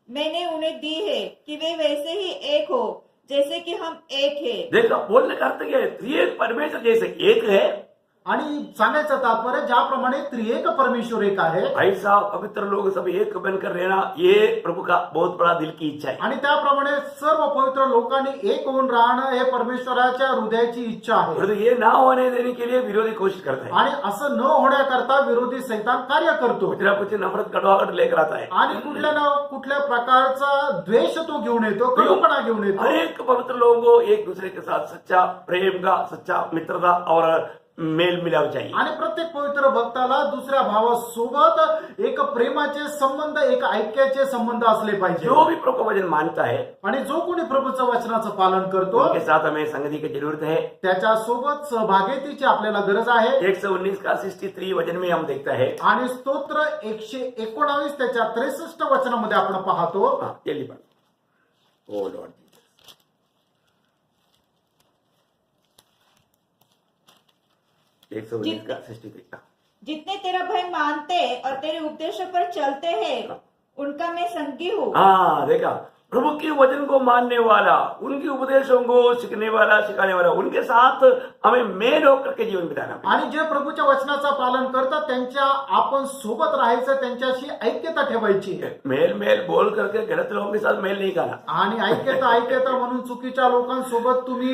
मैंने उन्हें दी है, कि वे वैसे ही एक हो जैसे कि हम एक है। देखा, बोलने का अर्थ क्या है? त्रिएक परमेश्वर जैसे एक है, आणि सांगायचं तात्पर्य ज्याप्रमाणे त्रिएक परमेश्वर एक आहे, ऐसा पवित्र लोग सब एक बनकर रहना ये प्रभु का बहुत बड़ा दिल की इच्छा है। आणि त्याप्रमाणे सर्व पवित्र लोकांनी एक होऊन राहणं हे परमेश्वराच्या हृदयाची इच्छा आहे. परंतु ये ना होने देने के लिए विरोधी कोशिश करता है। आणि असं न होण्याकरता विरोधी सैतान कार्य करतो कुछ ना कुछ नफरत कड़वाहट लेकर आता है। आणि कुठल्या ना कुठल्या प्रकारचा द्वेष तो घेऊन येतो, कडूपणा घेऊन येतो. अनेक पवित्र लोगों को एक दूसरे के साथ सच्चा प्रेम का, सच्चा मित्रता और मेल मिलाप चाहिए। आणि प्रत्येक पवित्र भक्ताला दुसऱ्या भावासोबत एक प्रेमाचे संबंध, एक ऐक्याचे संबंध असले पाहिजे. जो भी प्रभु का वचन मानता है आणि जो कोणी प्रभूचं वचनाचं पालन करतो उनके साथ हमें संगति की जरूरत है। त्याच्या सोबत सहभागितेची आपल्याला गरज आहे. 119 का 63 वचन में हम देखता है। आणि स्तोत्र 119 त्याच्या 63 वचनामध्ये आपण पाहतो. जल्दी पढ़। ओ लॉर्ड 119 का 63 का। जितने तेरा भय मानते और तेरे उपदेशों पर चलते हैं उनका मैं संगी हूँ। हाँ, देखा, प्रभु के वचन को मानने वाला, उनके उपदेशों को सीखने वाला, सिखाने वाला, उनके साथ हमें मेल होकर के जीवन बिताना। आणि जे प्रभूच्या वचनाचं पालन करतात त्यांच्या आपण सोबत राहायचं, त्यांच्याशी ऐक्यता ठेवायची. मेल मेल बोल करके गलत लोगों के साथ मेल नहीं करना। आणि ऐक्यता म्हणून चुकीच्या लोकांसोबत तुम्ही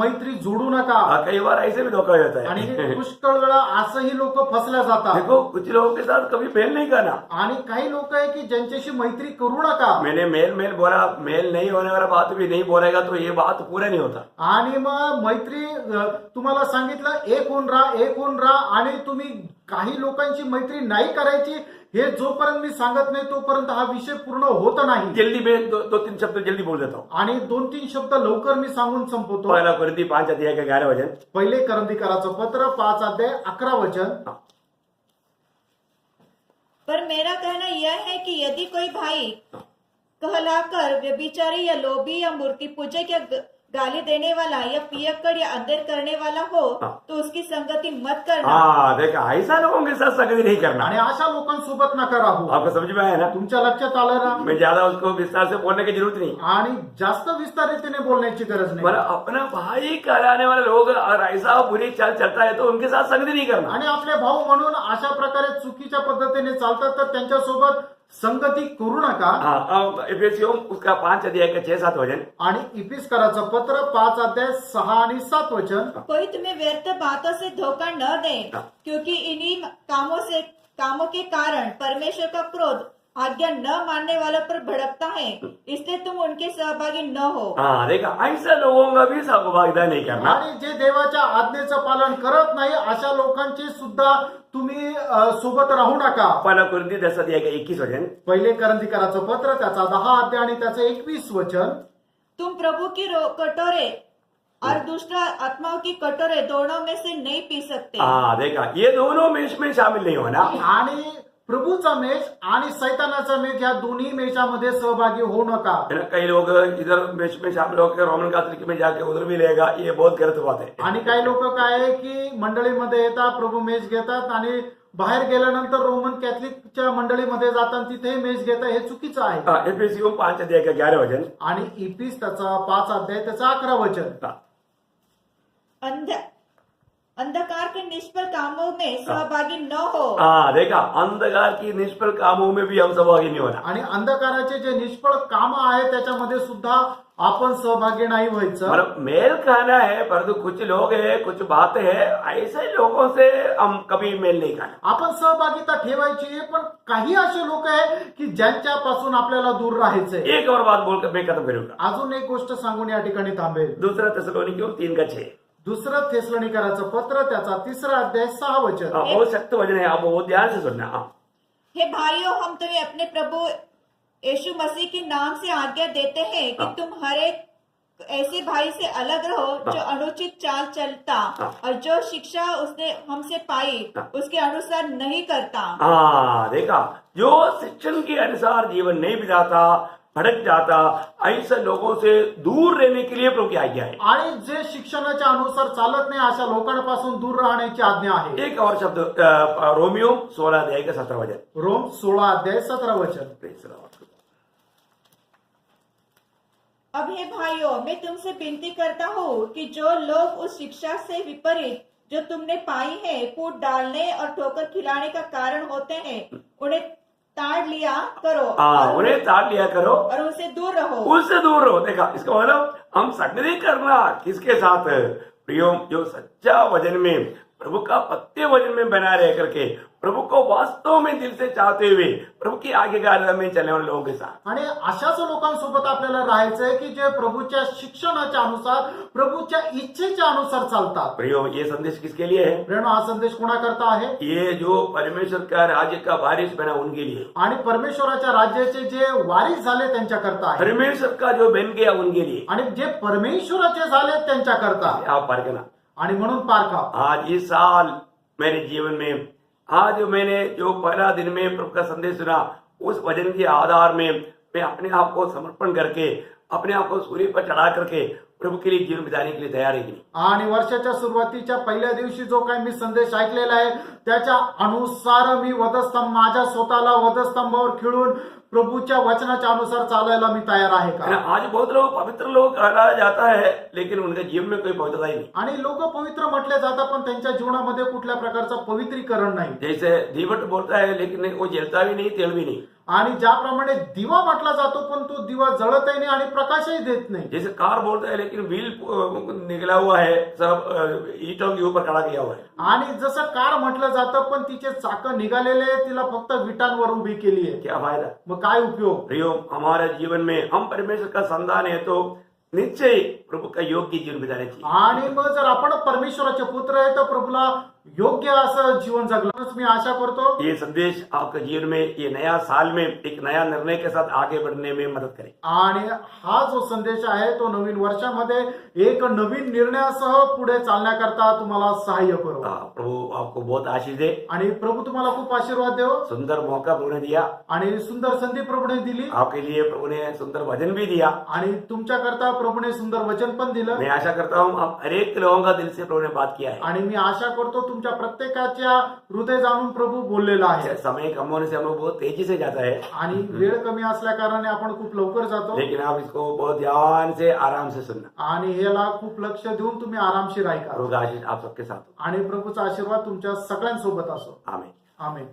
मैत्री जोडू नका. कई बार ऐसे भी धोखा होता आणि है। पुष्कळ वेळा असंही लोक फसल्या जातात. देखो, कुछ लोगों के साथ कभी मेल नहीं करना। आणि काही लोक आहे की ज्यांच्याशी मैत्री करू नका. मैंने मेल बोला, मेल नहीं होने वाला बात भी नहीं बोलेगा तो ये बात पूरा नहीं होता। आणि मग मैत्री तुम्हाला सांगितलं एक होऊन राहा आणि तुम्ही काही लोकांची मैत्री नाही करायची हे जोपर्यंत मी सांगत नाही तोपर्यंत हा विषय पूर्ण होत नाही. जल्दी में दो तीन शब्द जल्दी बोल देता हूँ. आणि 2-3 शब्द लवकर मी सांगून संपवतो. पहला कुरिन्थी 5:11 पहिले करंथीकराचं पत्र 5:11. पर मेरा कहना यह है कि यदि कोई भाई कहलाकर व्यभिचारी या लोभी या मूर्ति पूजक या गाली देने वाला या पियक्कड़ या अंधेर करने वाला हो तो उसकी संगति मत करना. हाँ देखा, ऐसा लोगों के साथ संगति नहीं करना. आणि अशा लोकांसोबत नका राहू. आपको समझ में आया ना? तुमच्या लक्षात आलं ना? मैं ज्यादा उसको विस्तार से बोलने की जरूरत नहीं. आणि जास्त विस्तारितने बोलण्याची गरज नाही. मतलब अपना भाई कहलाने वाले लोग अगर ऐसा बुरी चाल चलता है तो उनके साथ संगति नहीं करना. आणि आपले भाऊ म्हणून अशा प्रकारे चुकीच्या पद्धतीने चालतात तर त्यांच्यासोबत संगती करू नका. हाँ, एफेसियों उसका 5:6-7 आणि इपिस्कराचं पत्र 5:6-7. कोई तुम्हें व्यर्थ बातों से धोखा न दे, क्योंकि इन्हीं कामों के कारण परमेश्वर का क्रोध आज्ञा न मानने वालों पर भड़कता है, इसलिए तुम उनके सहभागी न हो. हाँ देखा, ऐसा लोगों का भी सहभागिता नहीं करना. आणि जे देवाच्या आज्ञेचं पालन करत नाही अशा लोकांची सुद्धा तुम्ही सोबत राहू नका. पहला कुरिन्थी 10:21 पहिले करंथीकराचं पत्र त्याचा 10 आणि त्याचं 21. तुम प्रभु की कटोरे और दुष्ट आत्माओं की कटोरे दोनों में से नहीं पी सकते. हाँ देखा, ये दोनों मेष में शामिल नहीं होना. आणि प्रभूचा मेष आणि सैतानाचा मेष या दोन्ही मेषामध्ये सहभागी होऊ नका. कई लोग इधर मेष में शामिल होकर रोमन कैथोलिक में जाके उधर भी लेगा, ये बहुत गलत बात है. आणि काही लोक काय आहे की मंडळीमध्ये येतात, प्रभू मेष घेतात आणि बाहेर गेल्यानंतर रोमन कॅथलिकच्या मंडळीमध्ये जातात तिथे मेष घेतात, हे चुकीचं आहे. एफेसियों 5:11 आणि इपिस त्याचा 5 त्याचा 11. अंधकार के निष्फल कामों में सहभागी न हो. हाँ देखा, अंधकार की निष्फल कामों में भी हम सहभागी नहीं होना. आणि अंधकाराचे जे निष्फळ काम आहे त्याच्यामध्ये सुद्धा आपण सहभागी नाही व्हायचं. मतलब मेल खाना है, परंतु कुछ लोग है, कुछ बातें है, ऐसे लोगों से हम कभी मेल नहीं खाना. आपण सहभागिता ठेवायची आहे, पण काही असे लोक आहे की ज्यांच्यापासून आपल्याला दूर राहायचंय. एक और बात बोलकर मैं खत्म करूंगा. अजून एक गोष्ट सांगून या ठिकाणी थांबेल. दूसरा थिस्सलुनीकियों 3:6. दुसरं थेसलोनिकराचं पत्र त्याचा 3:6. बहुत सख्त वचन है, आप बहुत ध्यान से सुनना. हे भाइयों, हम तुम्हें अपने प्रभु यीशु मसीह के नाम से आज्ञा देते हैं कि तुम हर एक ऐसे भाई से अलग रहो जो अनुचित चाल चलता और जो शिक्षा उसने हमसे पाई उसके अनुसार नहीं करता. हाँ देखा, जो शिक्षण के अनुसार जीवन नहीं बिताता, भटक जाता, ऐसे लोगों से दूर रहने के लिए प्रभु की आज्ञा है. आणि जे शिक्षणाच्या अनुसार चालत नाही अशा लोकांपासून दूर राहण्याची आज्ञा आहे. एक और शब्द रोमियो 16:17. रोम 16:17. अब हे भाइयों, मैं तुमसे विनती करता हूँ कि जो लोग उस शिक्षा से विपरीत जो तुमने पाई है फूट डालने और ठोकर खिलाने का कारण होते हैं, उन्हें ताड़ लिया करो. उन्हें ताड़ लिया करो और उनसे दूर रहो. उससे दूर रहो. देखा, इसका मतलब हम संगति करना किसके साथ? प्रियो, जो सच्चा वचन में प्रभु का पत्ते वचन में बना रह करके प्रभु को वास्तव में दिल से चाहते हुए प्रभु की आज्ञा में चलने वाले लोगों के साथ. आणि अशाच लोकांसोबत आपल्याला राहायचंय की जे प्रभूच्या शिक्षणाच्या अनुसार प्रभूच्या इच्छेच्या अनुसार चालतात. प्रियो, ये संदेश किसके लिए है? प्रेरणा हा संदेश कोणाकरता आहे? ये जो परमेश्वर का राज्य का वारिस बना उनके लिए. आणि परमेश्वराच्या राज्याचे जे वारिस झाले त्यांच्याकरता आहे. परमेश्वर का जो बन गया उनके लिए. आणि जे परमेश्वराचे झाले त्यांच्याकरता. आप पारखना. आणि म्हणून पारखा. आज इस साल मेरे जीवन में, आज मैंने जो पहला दिन में प्रभु का संदेश सुना, उस वचन के आधार में मैं अपने आप को समर्पण करके, अपने आप को सूर्य पर चढ़ा करके प्रभु के लिए जीवन बिताने के लिए तैयार है की नहीं? आणि वर्षाच्या सुरुवातीच्या पहिल्या दिवशी जो काही मी संदेश ऐकलेला आहे त्याच्या अनुसार मी वधस्तंभ, माझ्या स्वतःला वधस्तंभावर खिळून प्रभूच्या वचनाच्या अनुसार चालायला मी तयार आहे का? आज बहुत लोग पवित्र लोग कहलाया जाता है, लेकिन उनके जीवन में कोई पवित्रता ही नहीं. आणि लोक पवित्र म्हटले जातात पण त्यांच्या जीवनामध्ये कुठल्या प्रकारचं पवित्रीकरण नाही. जैसे दीवट बोलता है लेकिन वो जलता भी नहीं, तेल भी नहीं. आणि ज्याप्रमाणे दिवा म्हटला जातो पण तो दिवा जळतही नाही आणि प्रकाशही देत नाही. जैसे कार बोलता है लेकिन व्हील निकला हुआ है, सब ईंटों के ऊपर खड़ा किया हुआ है. आणि जसं कार म्हटलं जातं पण तिचे चाकं निघालेले आहे, तिला फक्त विटांवर उभी केली आहे. क्या फायदा? मग काय उपयोग? प्रियो, हमारे जीवन में हम परमेश्वर का संतान है तो निश्चय प्रभु का योग्य जीवन बिताने चाहिए. आणि मग जर आपण परमेश्वराचे पुत्र आहे तर प्रभूला योग्य असं जीवन जगलं मी आशा करतो. ये संदेश आपके जीवन में ये नया साल में एक नया निर्णय के साथ आगे बढ़ने में मदद करे. आणि हा जो संदेश आहे तो नवीन वर्षामध्ये एक नवीन निर्णयासह पुढे चालण्याकरता तुम्हाला सहाय्य करू. प्रभु आपको बहुत आशीष दे. आणि प्रभू तुम्हाला खूप आशीर्वाद देव. सुंदर मौका प्रभु ने दिया. आणि सुंदर संधी प्रभूने दिली. आपके लिए प्रभु ने सुंदर वचन भी दिया. आणि तुमच्याकरता प्रभूने सुंदर वचन पण दिलं. मैं आशा करता हूँ आप हर एक लोगों का दिल से प्रभु ने बात किया है. आणि मी आशा करतो तुमच्या प्रत्येकाच्या हृदय जाणून प्रभू बोललेला आहे. समय कम होने से हम लोग बहुत तेजी से जाता है, आणि वेळ कमी असल्या कारणाने आपण खूप लवकर जातो. लेकिन आप इसको बहुत ध्यान से आराम से सुनना. आणि ह्याला खूप लक्ष देऊन तुम्ही आरामशीर ऐका. प्रभु का आशीष आप सबके साथ हो. आणि प्रभूचा आशीर्वाद तुमच्या सगळ्यांसोबत असो. आमीन. आमेन.